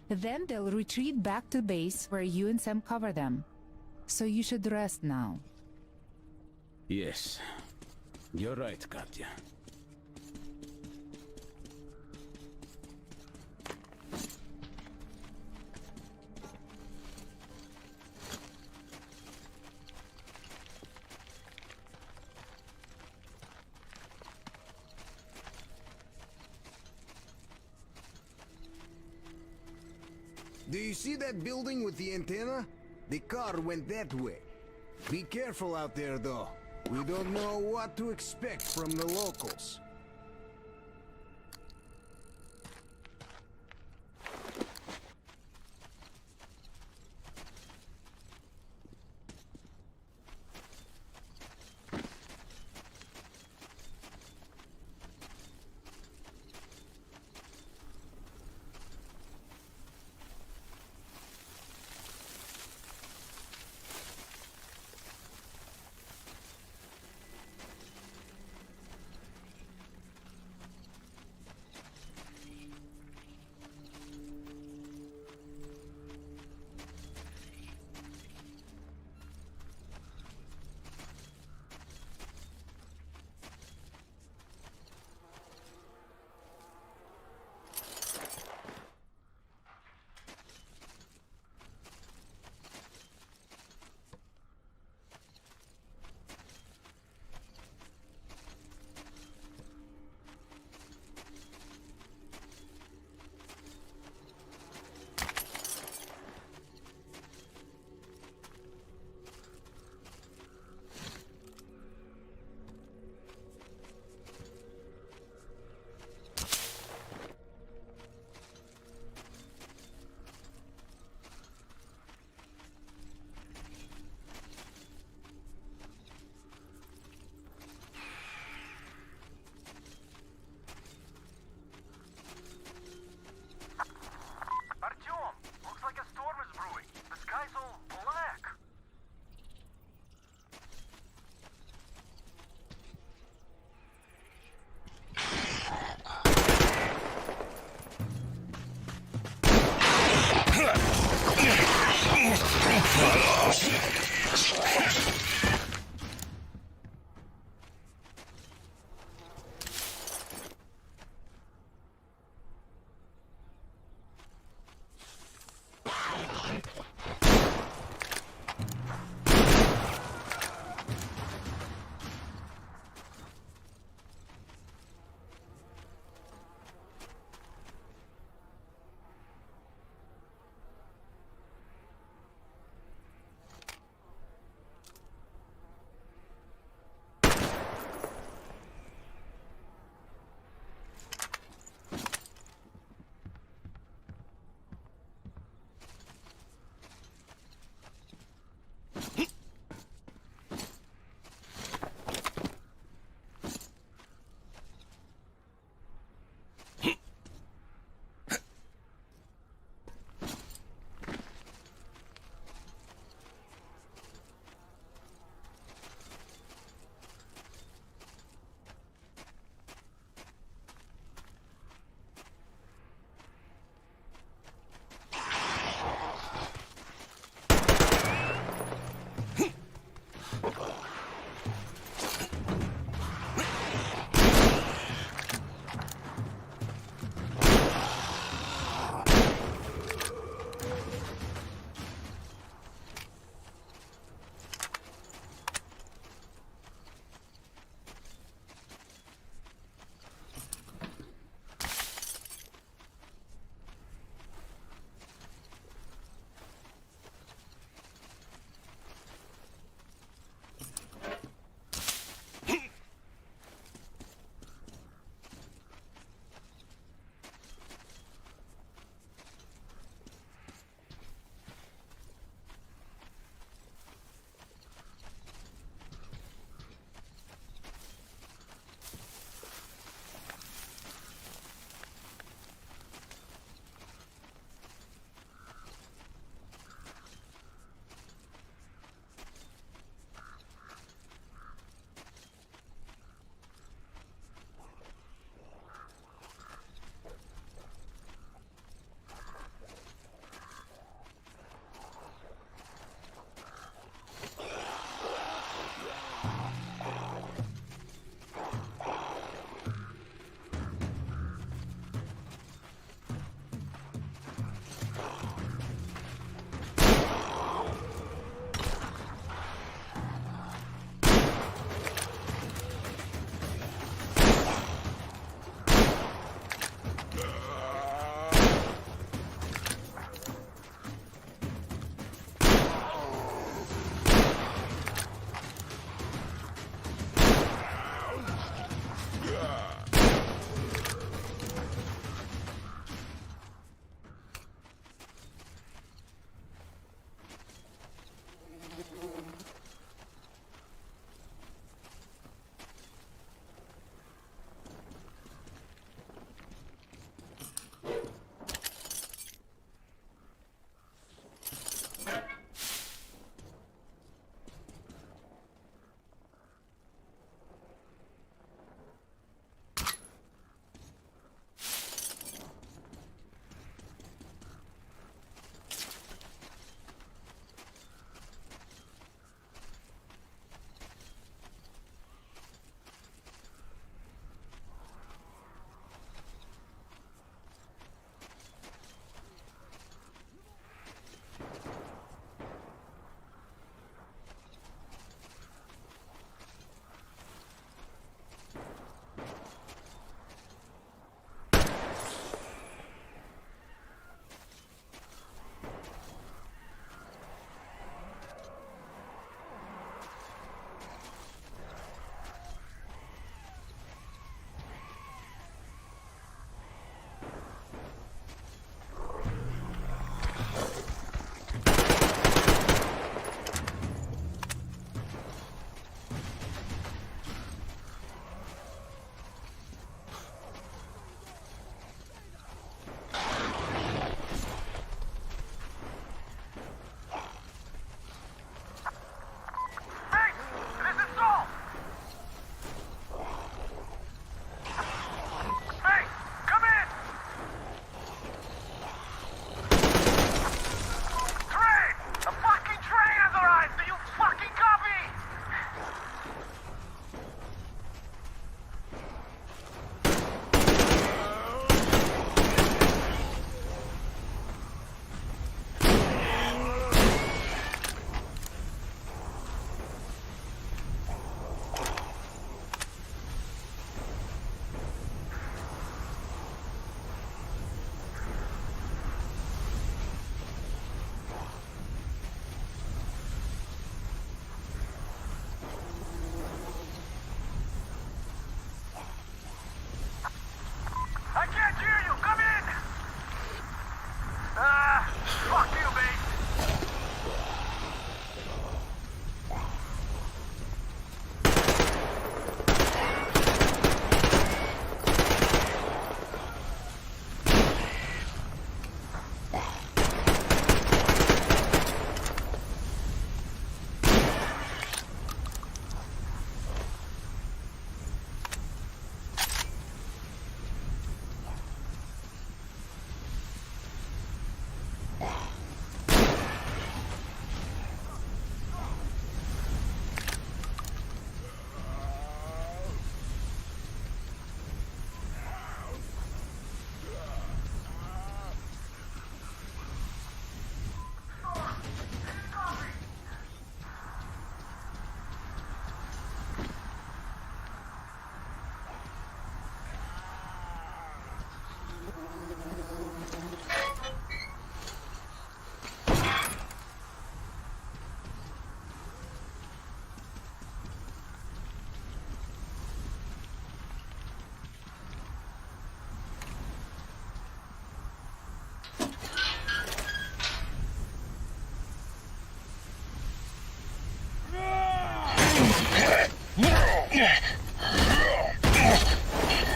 Then they'll retreat back to base where you and Sam cover them. So you should rest now. Yes. You're right, Katya. Do you see that building with the antenna? The car went that way. Be careful out there, though. We don't know what to expect from the locals.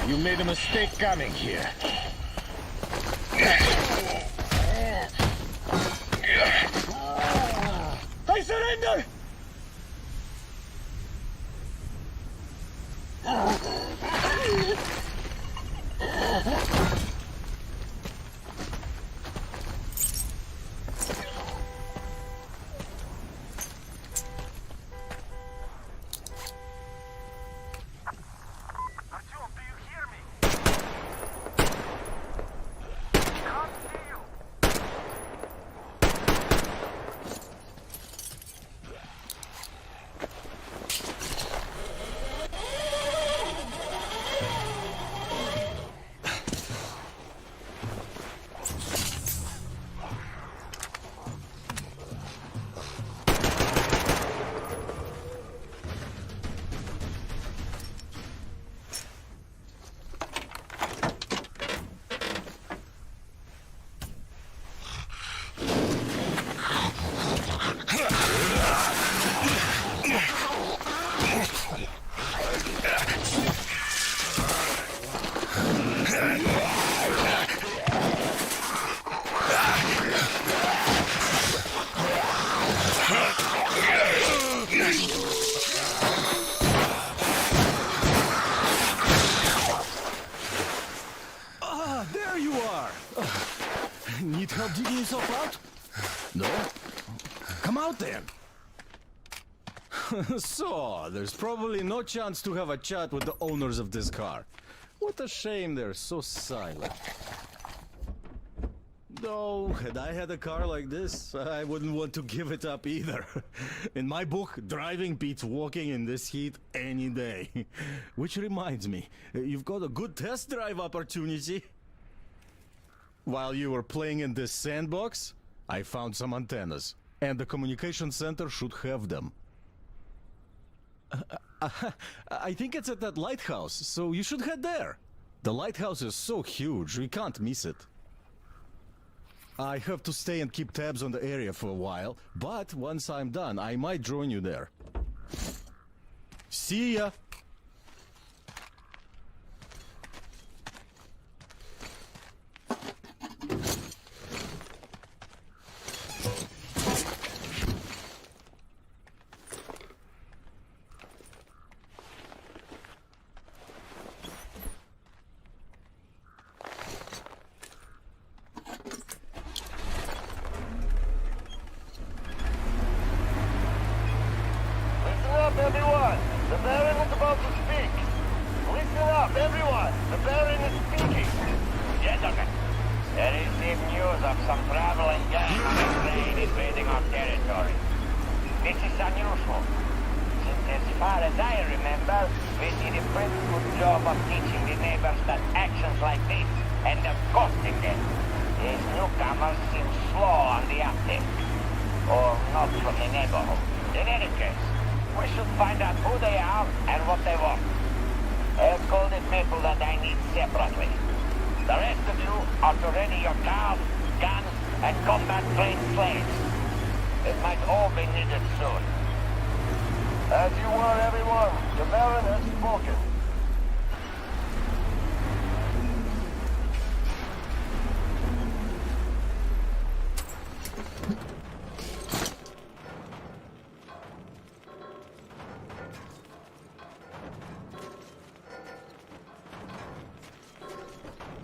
You made a mistake coming here. I surrender! There you are! Need help digging yourself out? No? Come out then! So, there's probably no chance to have a chat with the owners of this car. What a shame they're so silent. Though, had I had a car like this, I wouldn't want to give it up either. In my book, driving beats walking in this heat any day. Which reminds me, you've got a good test drive opportunity. While you were playing in this sandbox, I found some antennas, and the communication center should have them. I think it's at that lighthouse, so you should head there. The lighthouse is so huge, we can't miss it. I have to stay and keep tabs on the area for a while, but once I'm done, I might join you there. See ya! Everyone, the Baron is about to speak. Listen up, everyone. The Baron is speaking. Gentlemen, there is deep news of some traveling gangs and raid invading our territory. This is unusual, since as far as I remember, we did a pretty good job of teaching the neighbors that actions like this end up costing them. These newcomers seem slow on the uptake, or not from the neighborhood. In any case, we should find out who they are and what they want. I'll call the people that I need separately. The rest of you are to ready your cars, guns, and combat-trained slaves. It might all be needed soon. As you were, everyone, the Baron has spoken.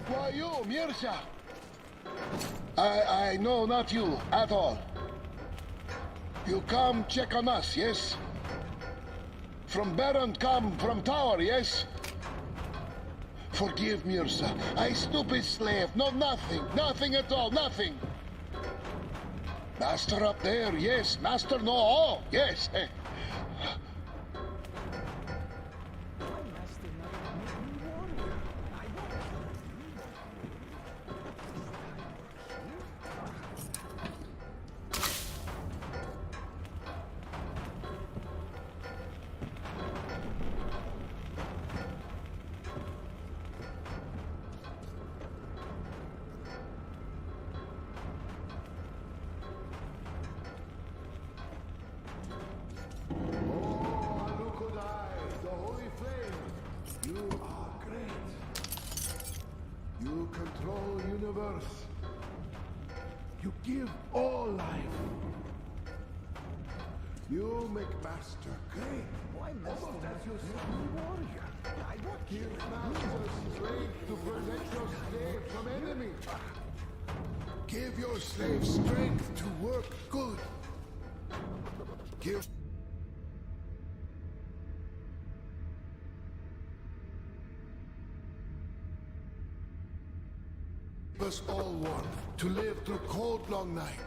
Why you, Mirza? I know not you at all. You come check on us, yes? From Baron come from tower, yes? Forgive, Mirza. I stupid slave. No, nothing at all, nothing. Master up there, yes. Master no, oh, yes. You give all life. You make master great. Why master? Almost as your son warrior. I want give master strength to protect your slave from enemy. Give your slave strength to work good. Give us all one to live through cold long night.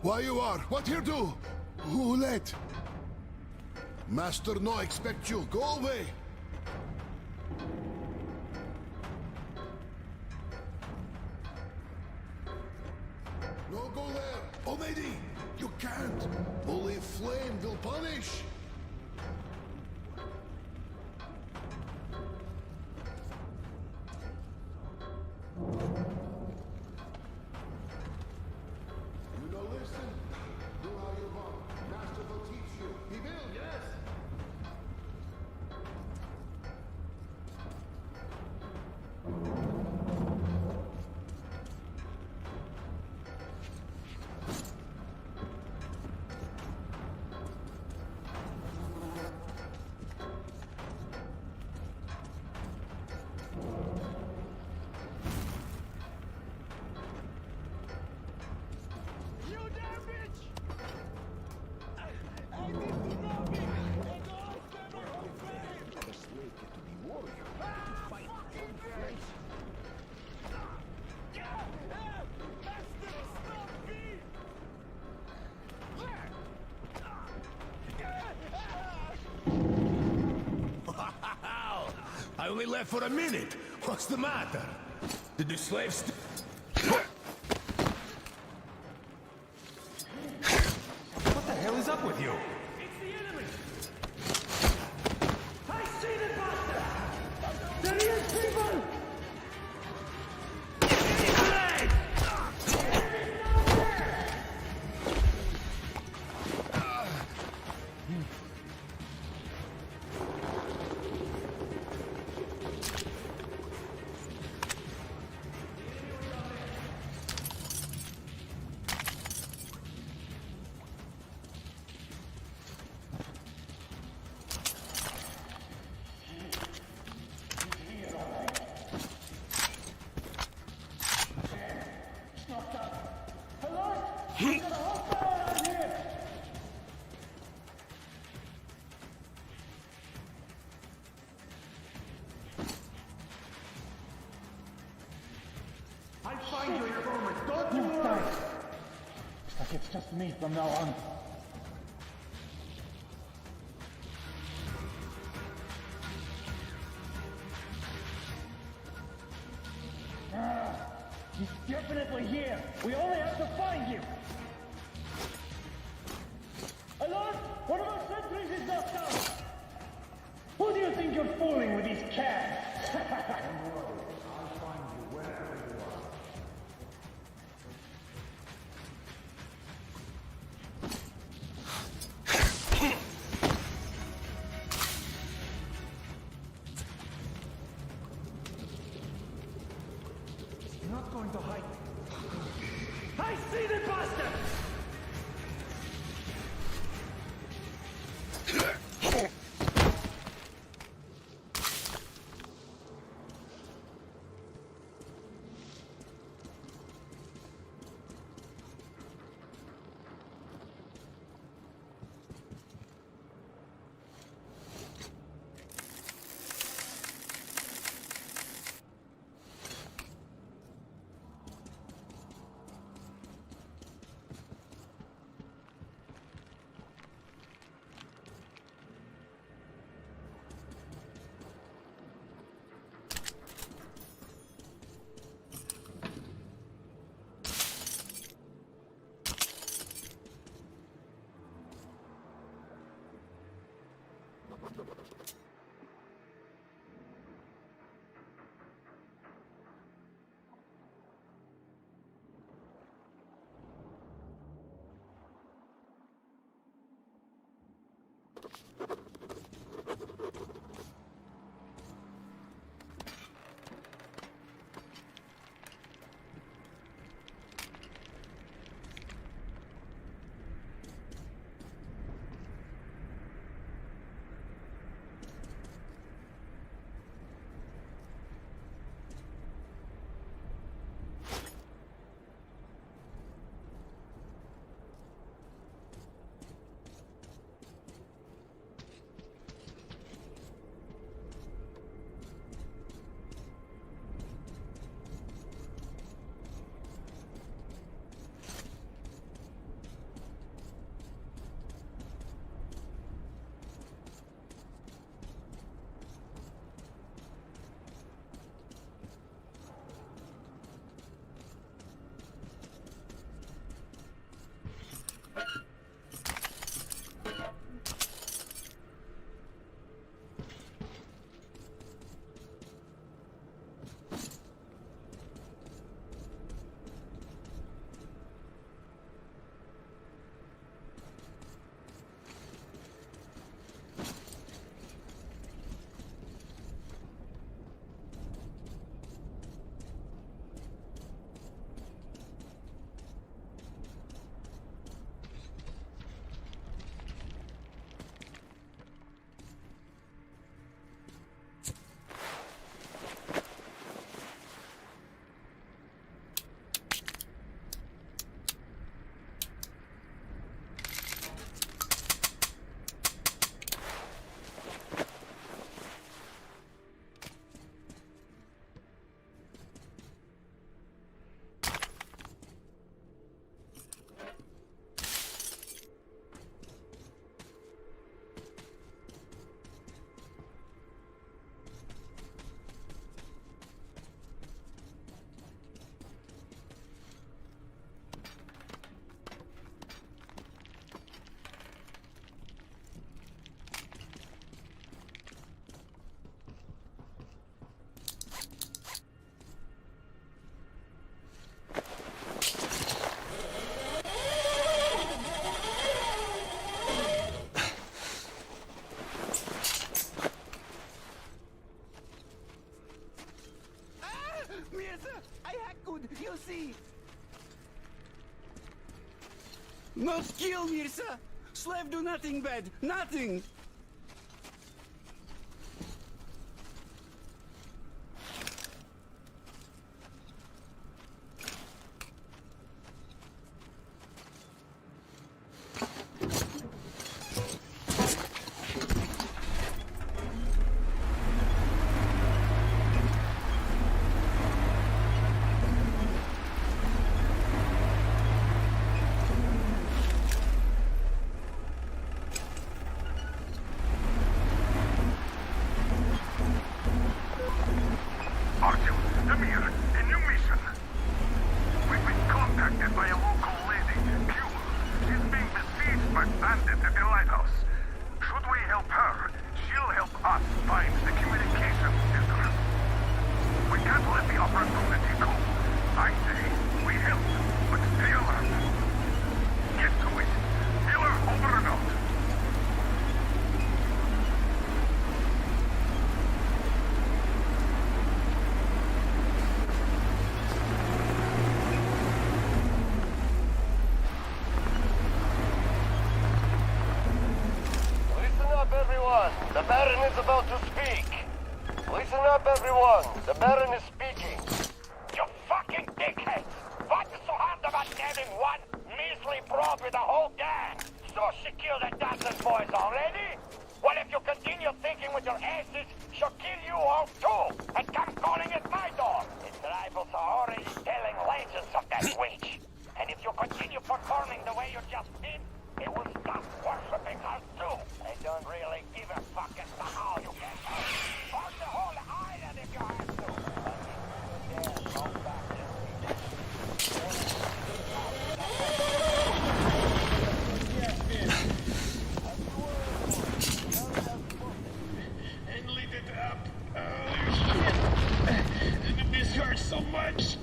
Why you are? What here do? Who let? Master no expect you. Go away. No go there. Oh lady, you can't. Only flame will punish. I only left for a minute. What's the matter? Did the slaves... What the hell is up with you? It's the enemy! I see the bastard! There is people! I'll find you in a moment. Don't you worry. Looks like it's just me from now on. He's definitely here. We only have to find you. Alert! One of our sentries is knocked out. Who do you think you're fooling with these cans? Not going to hide. I see the bastard! Not kill Mirza! Slave do nothing bad, nothing! The Baron is about to speak. Listen up, everyone. The Baron is speaking. You fucking dickheads! What is so hard about having one measly probe with a whole gang? So she killed a dozen boys already? Well, if you continue thinking with your asses, she'll kill you all too, and come calling at my door. Its rivals are already telling legends of that witch. And if you continue performing the way you just did, it will stop worshipping her too. They don't really give a fuck as to how you get her. On the whole island if you have to. And lit it up. Oh shit. This hurts so much.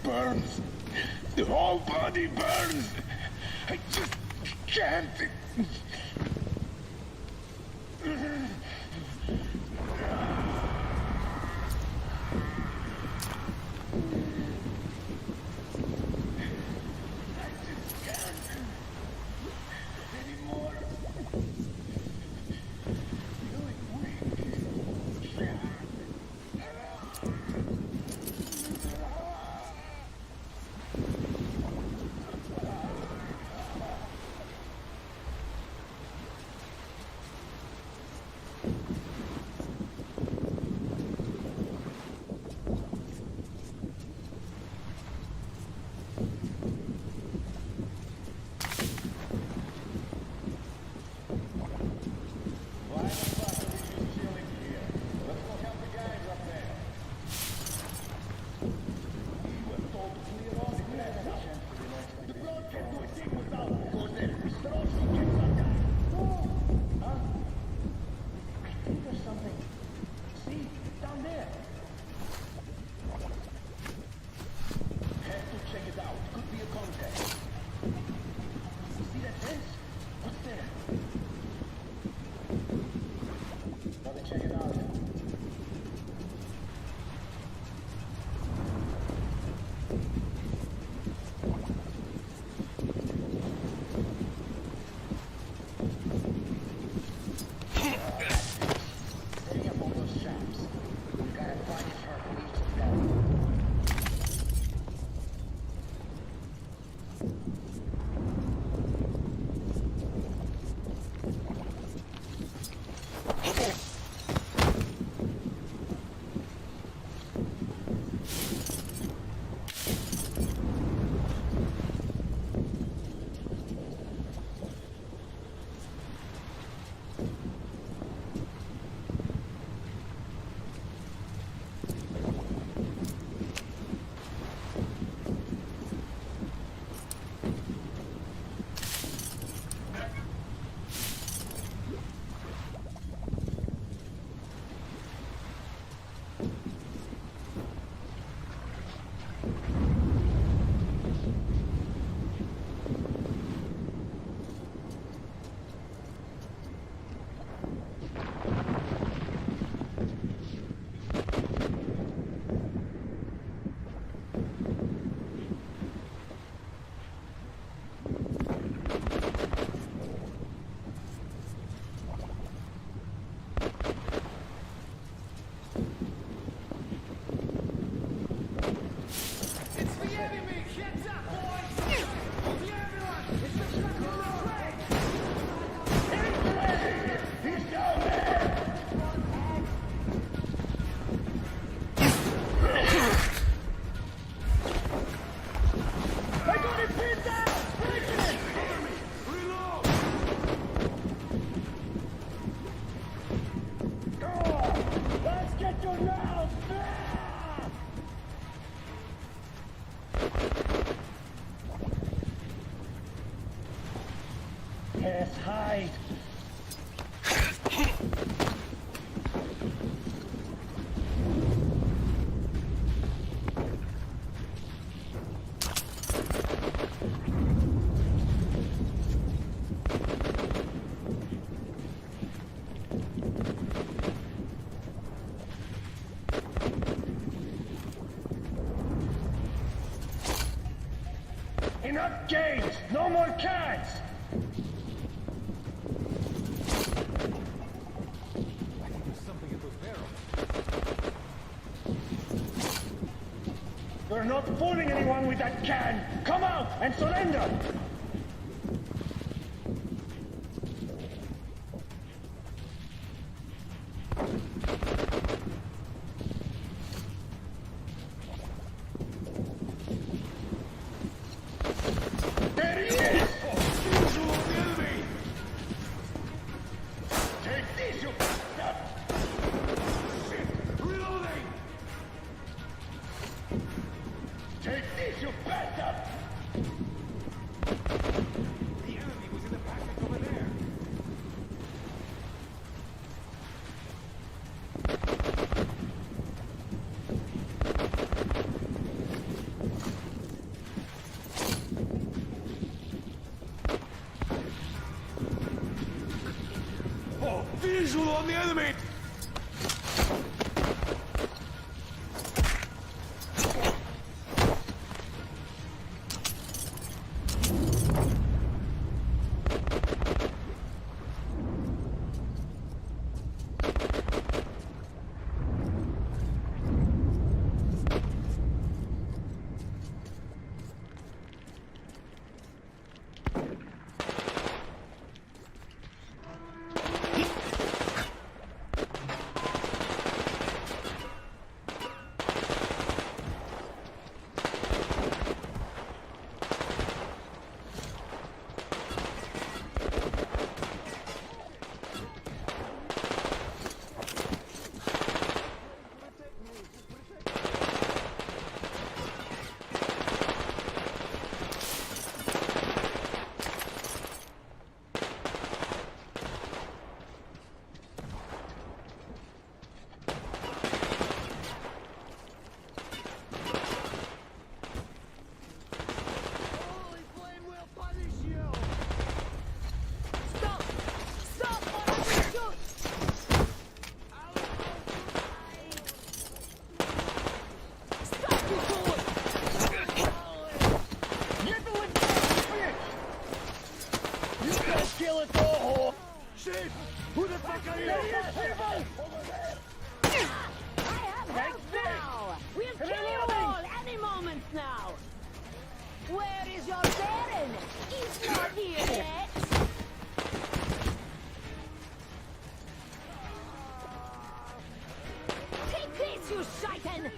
Burns. The whole body burns. I just can't. Let's hide. Enough games! No more cats! We're not fooling anyone with that can! Come out and surrender! There he is! Visual enemy! Take this, you bastard! Shit! Reloading! Take this, you bastard! The enemy was in the passage over there. Oh, visual on the enemy! Who the fuck are you? Now! We'll kill you all any moment now! Where is your Baron? He's not here yet! Take this, you shaitan!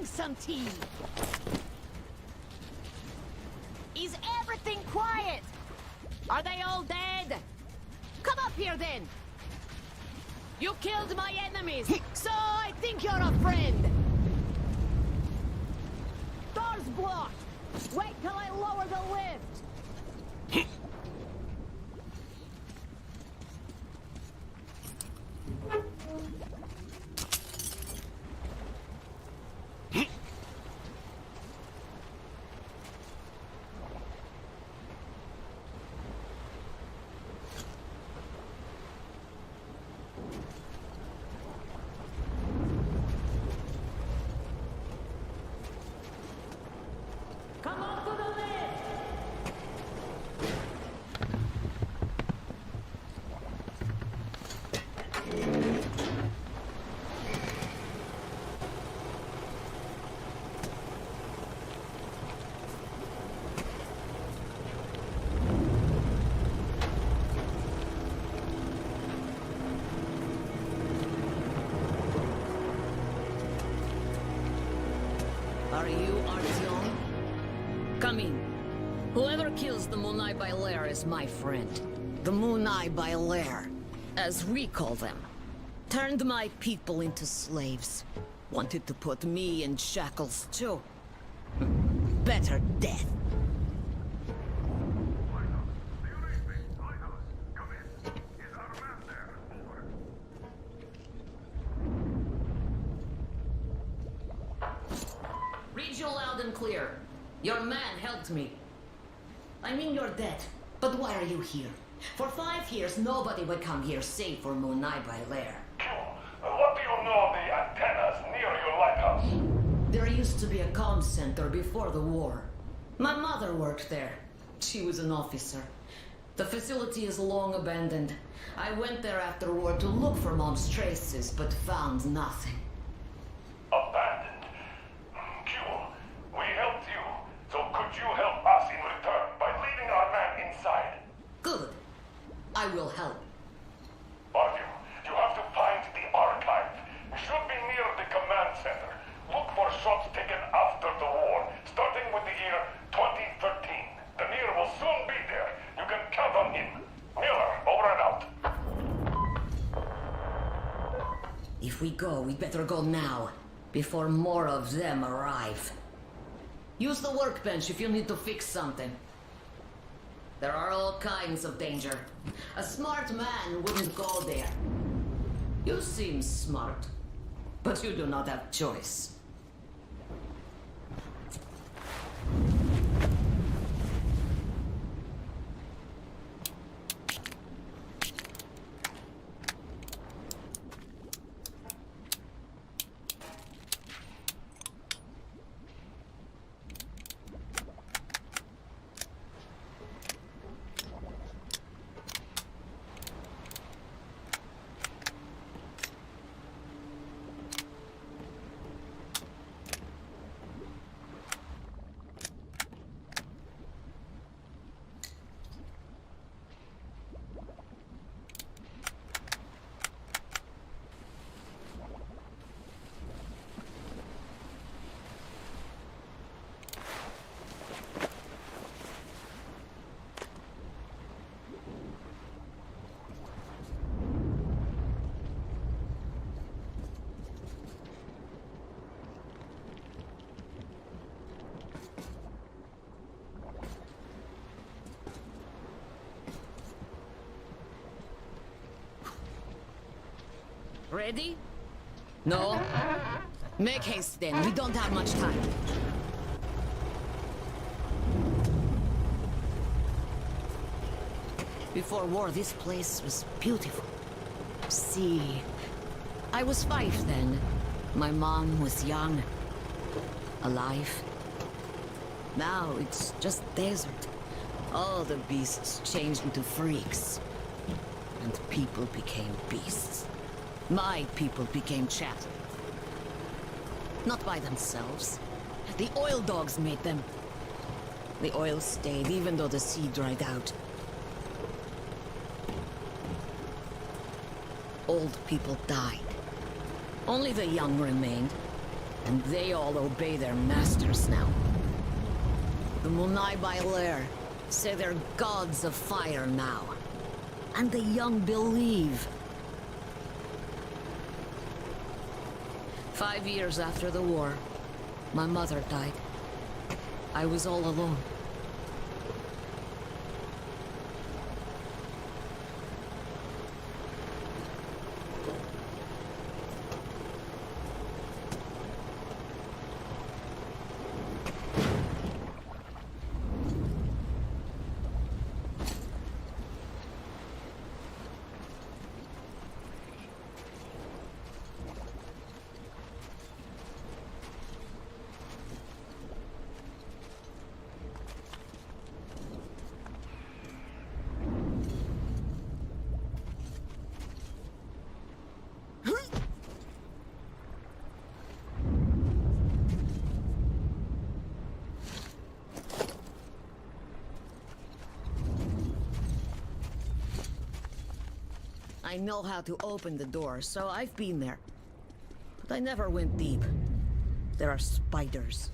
Some tea. Is everything quiet? Are they all dead? Come up here then. You killed my enemies, so I think you're a friend. Door's blocked. Wait till I lower the lift. You, Artyom? Come in. Whoever kills the Munai Bailair is my friend. The Munai Bailair, as we call them, turned my people into slaves. Wanted to put me in shackles too. Better death. Read you loud and clear. Your man helped me. I mean, you're dead. But why are you here? For 5 years, nobody would come here save for Munai Bailair. What do you know of the antennas near your lighthouse? There used to be a comm center before the war. My mother worked there. She was an officer. The facility is long abandoned. I went there after war to look for Mom's traces, but found nothing. Abandoned? Q, we helped you, so could you help us in return by leading our man inside? Good. I will help. Artyom, you have to find the archive. It should be near the command center. Look for shots taken after the war, starting with the year 2013. Demir will soon be there. You can count on him. Miller, over and out. If we go, we better go now, before more of them arrive. Use the workbench if you need to fix something. There are all kinds of danger. A smart man wouldn't go there. You seem smart, but you do not have choice. Ready? No? Make haste then, we don't have much time. Before war, this place was beautiful. See, I was 5 then. My mom was young, alive. Now it's just desert. All the beasts changed into freaks. And people became beasts. My people became chattel. Not by themselves. The oil dogs made them. The oil stayed even though the sea dried out. Old people died. Only the young remained. And they all obey their masters now. The Munai Bailair say they're gods of fire now. And the young believe. 5 years after the war, my mother died. I was all alone. I know how to open the door, so I've been there. But I never went deep. There are spiders.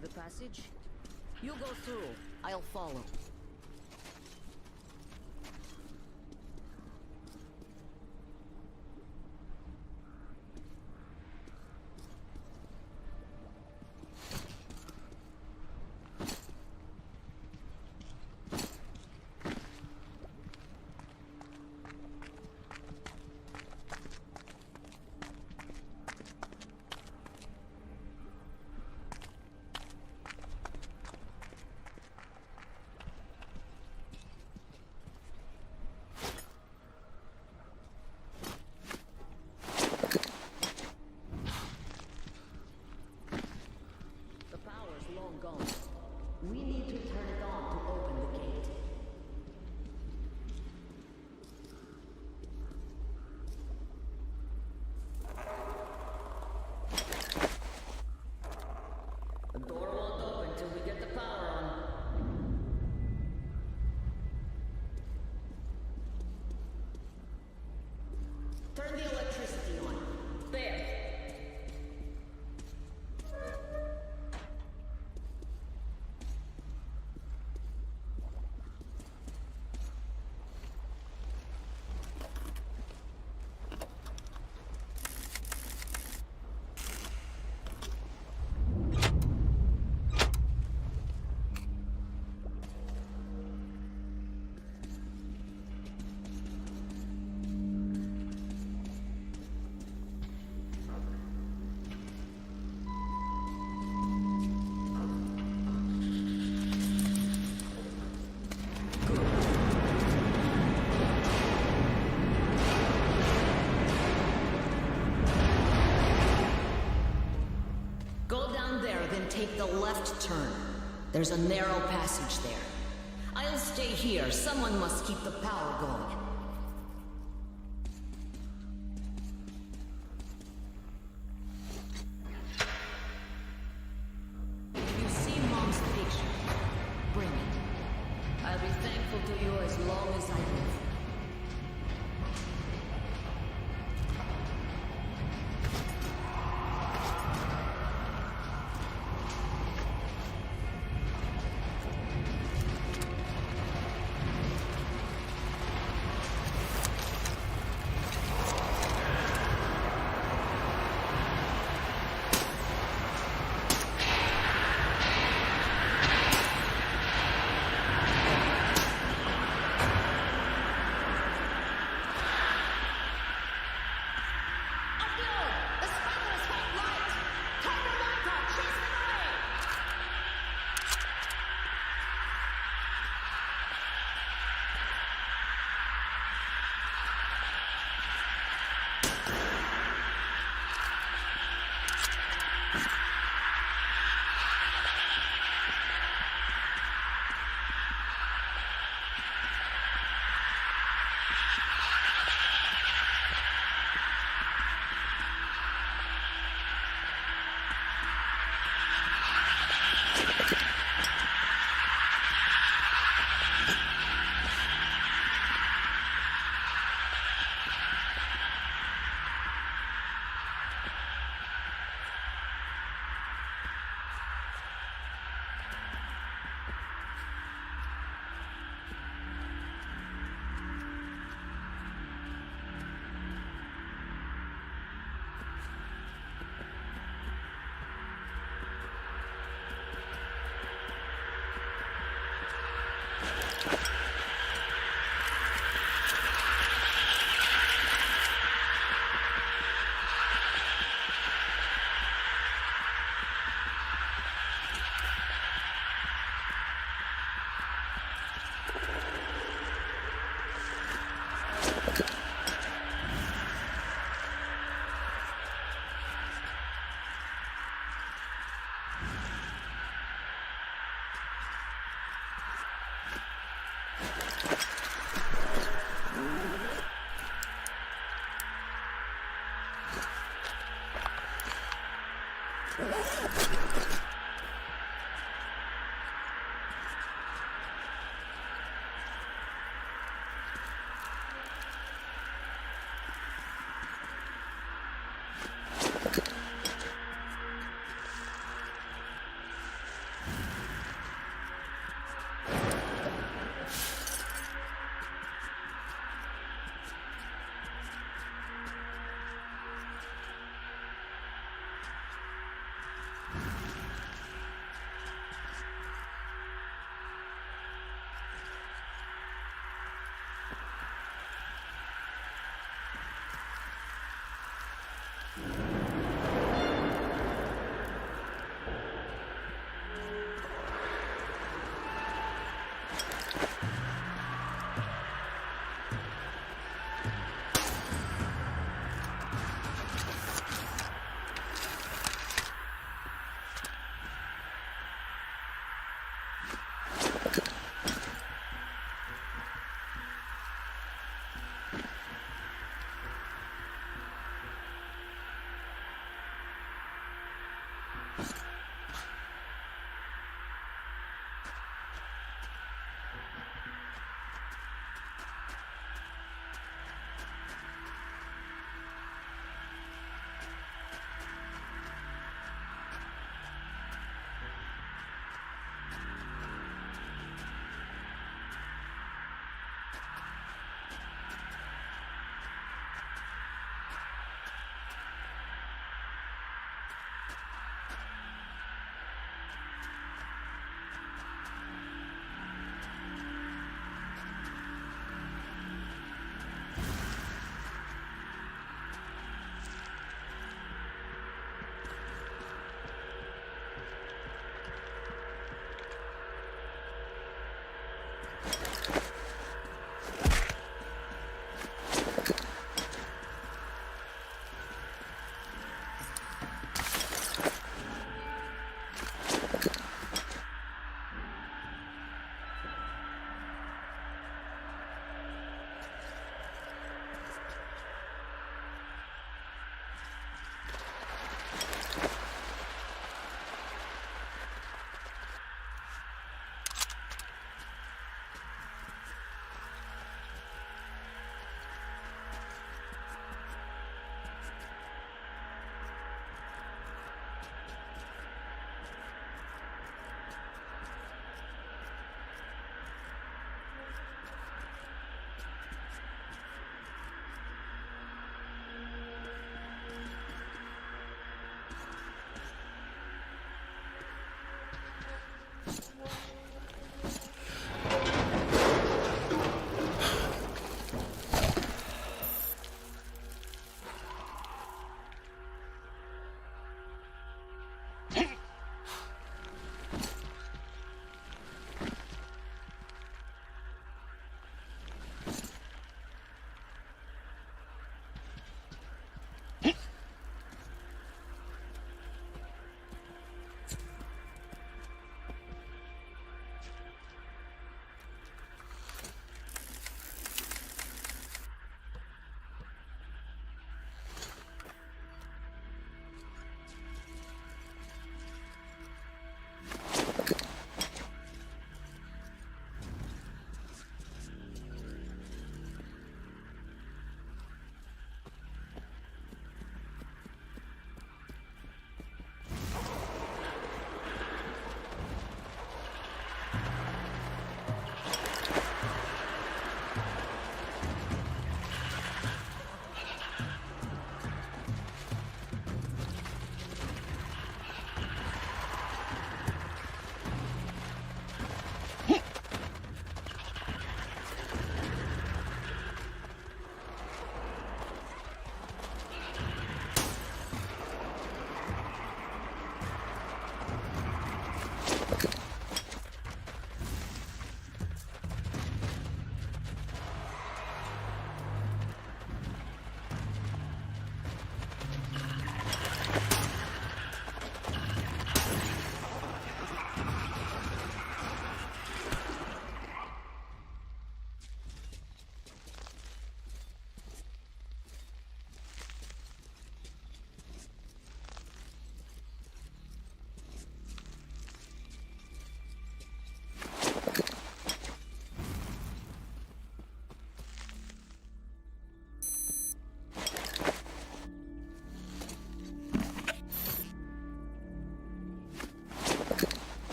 the passage. You go through. I'll follow. Gone. We need to turn it on to open the gate. The door won't open till we get the power on. Turn the electricity on. There. Take the left turn. There's a narrow passage there. I'll stay here. Someone must keep the power going. You see Mom's picture. Bring it. I'll be thankful to you as long as I live.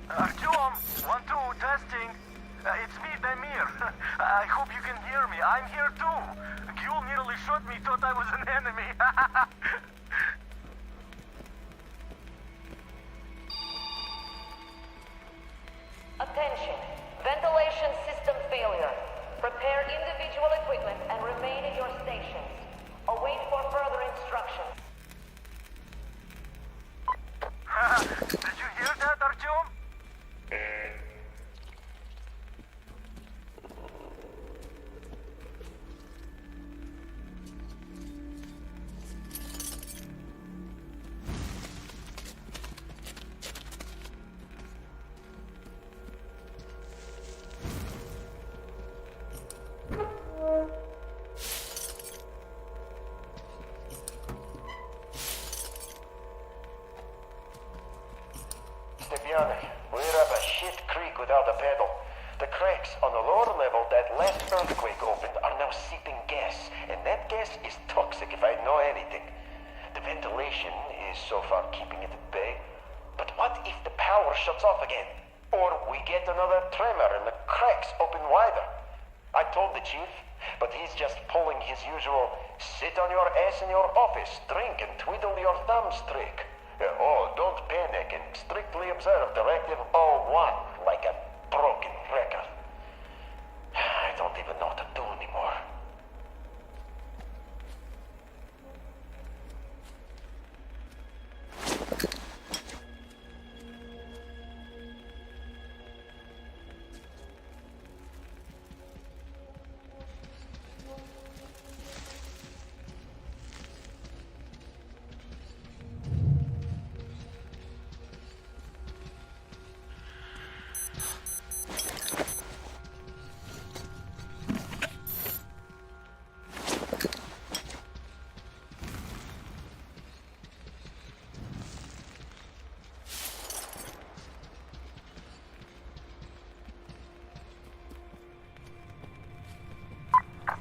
Artyom, 1-2, testing. It's me, Damir. I hope you can hear me. I'm here too. Gyul nearly shot me, thought I was an enemy. Attention. Ventilation system failure. Prepare individual equipment and remain at your stations. Await for further instructions. Did you hear that, Artyom? We're up a shit creek without a pedal. The cracks on the lower level that last earthquake opened are now seeping gas, and that gas is toxic if I know anything. The ventilation is so far keeping it at bay, but what if the power shuts off again? Or we get another tremor and the cracks open wider? I told the chief, but he's just pulling his usual sit on your ass in your office, drink and twiddle your thumbs trick. Oh, don't panic and strictly observe Directive 01 like a broken record. I don't even know what to do anymore.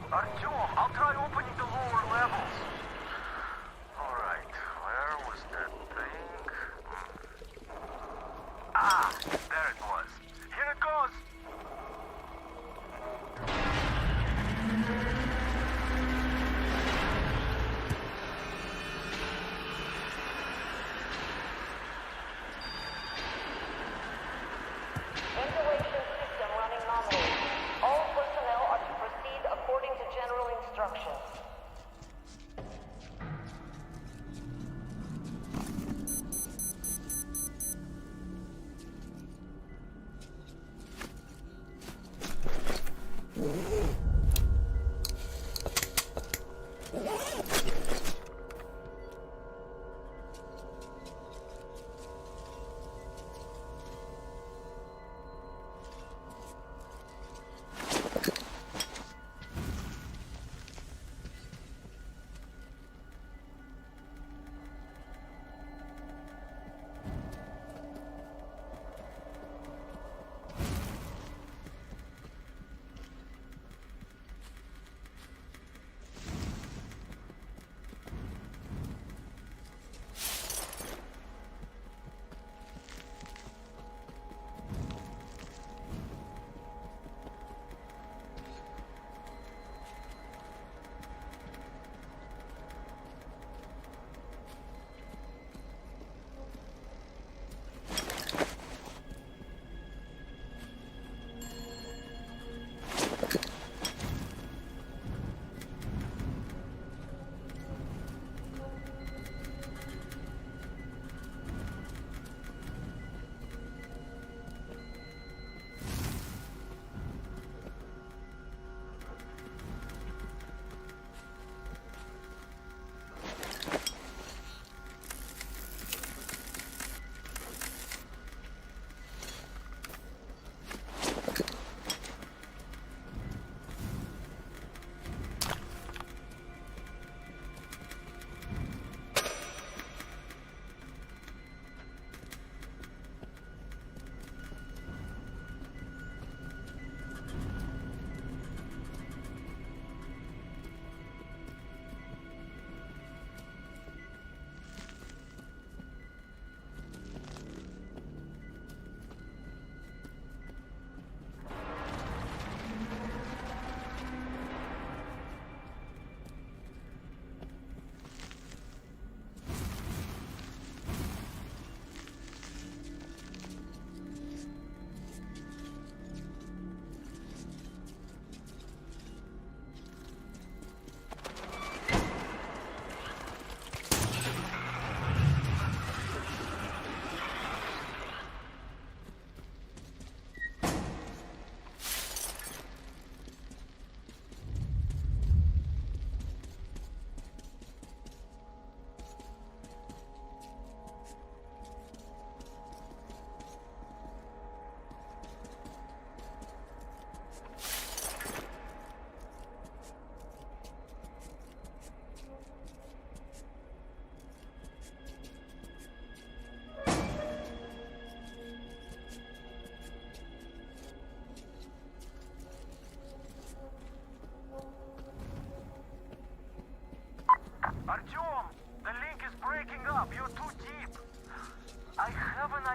Artyom, I'll try opening the lower levels. Alright, where was that thing? Ah, there it was. Here it goes. Ventilation system running nominally. All personnel are to proceed according to general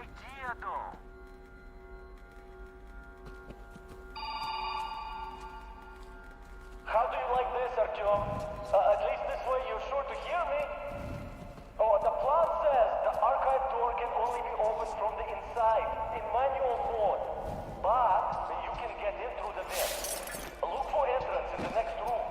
idea, though. How do you like this, Artyom? At least this way you're sure to hear me. Oh, the plan says the archive door can only be opened from the inside, in manual mode. But you can get in through the vent. Look for entrance in the next room.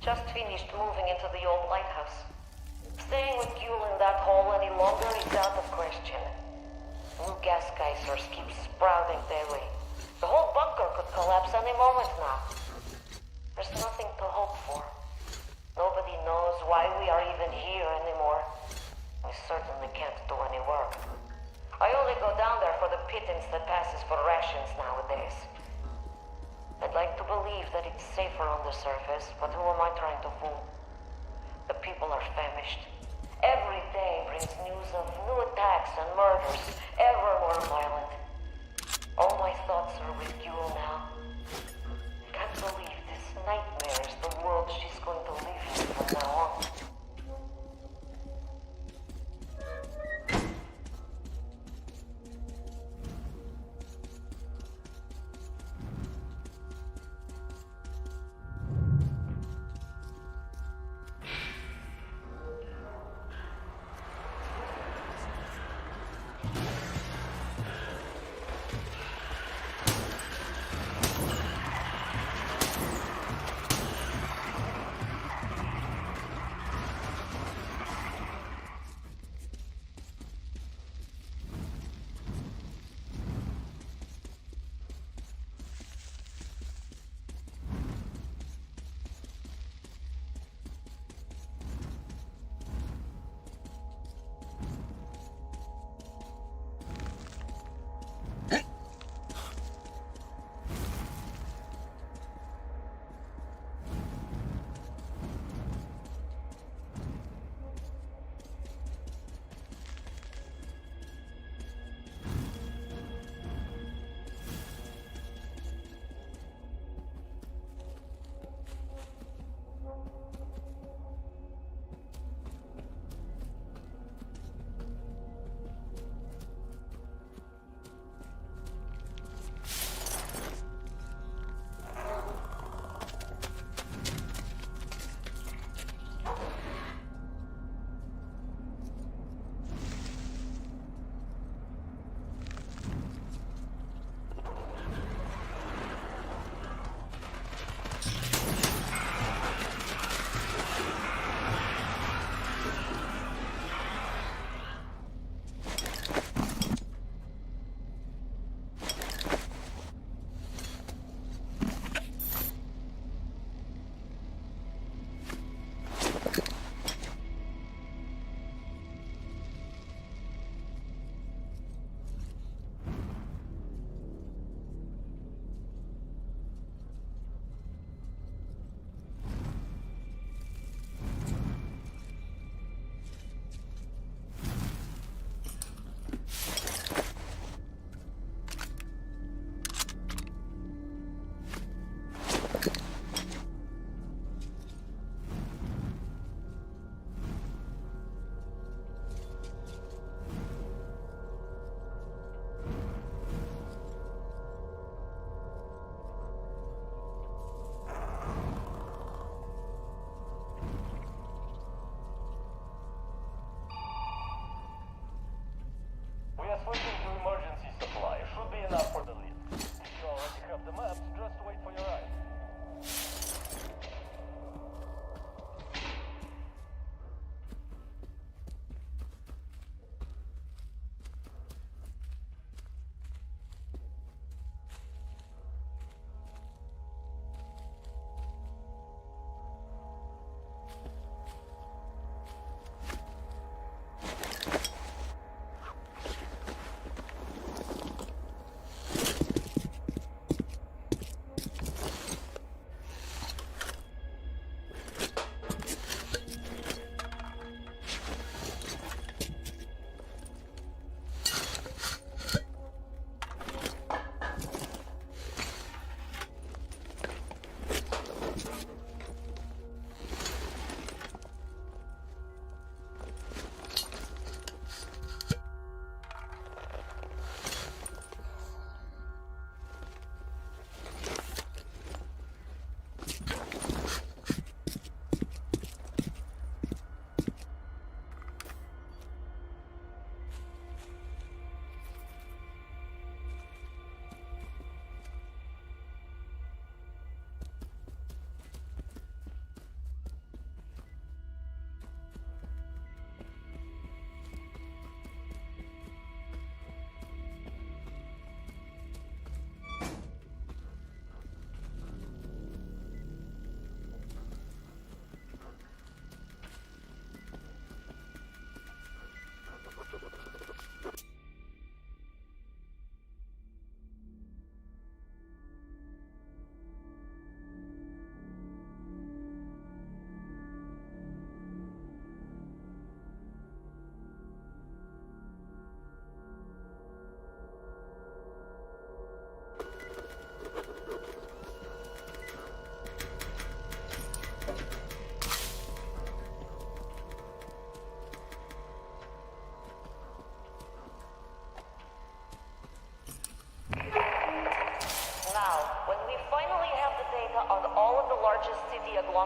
Just finished moving into the old lighthouse. Staying with Yule in that hole any longer is out of question. New gas geysers keep sprouting daily. The whole bunker could collapse any moment now. There's nothing to hope for. Nobody knows why we are even here anymore. We certainly can't do any work. I only go down there for the pittance that passes for rations nowadays. I'd like to believe that it's safer on the surface, but who am I trying to fool? The people are famished. Every day brings news of new attacks and murders, ever more violent. All my thoughts are with Yule now. Can't believe this nightmare is the world she's going to live in from now on.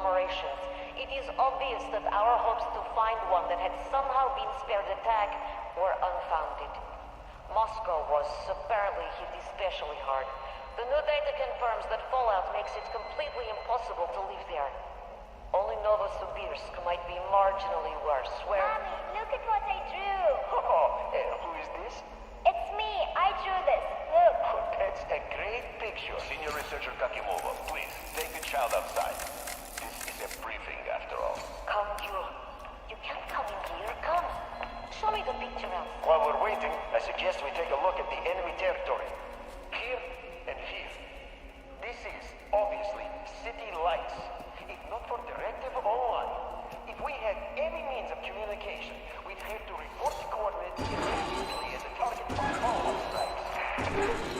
conglomerations, it is obvious that our hopes to find one that had somehow been spared attack were unfounded. Moscow was apparently hit especially hard. The new data confirms that fallout makes it completely impossible to live there. Only Novosibirsk might be marginally worse, where... Mommy, look at what I drew! Oh, who is this? It's me! I drew this! Look! That's a great picture. Senior researcher Kakimova, please, take the child outside. This is a briefing, after all. Come, Yul. You can't come in here. Come. Show me the picture out. While we're waiting, I suggest we take a look at the enemy territory. Here and here. This is, obviously, city lights. If not for Directive Online, if we had any means of communication, we'd have to report the coordinates immediately as a target for all strikes.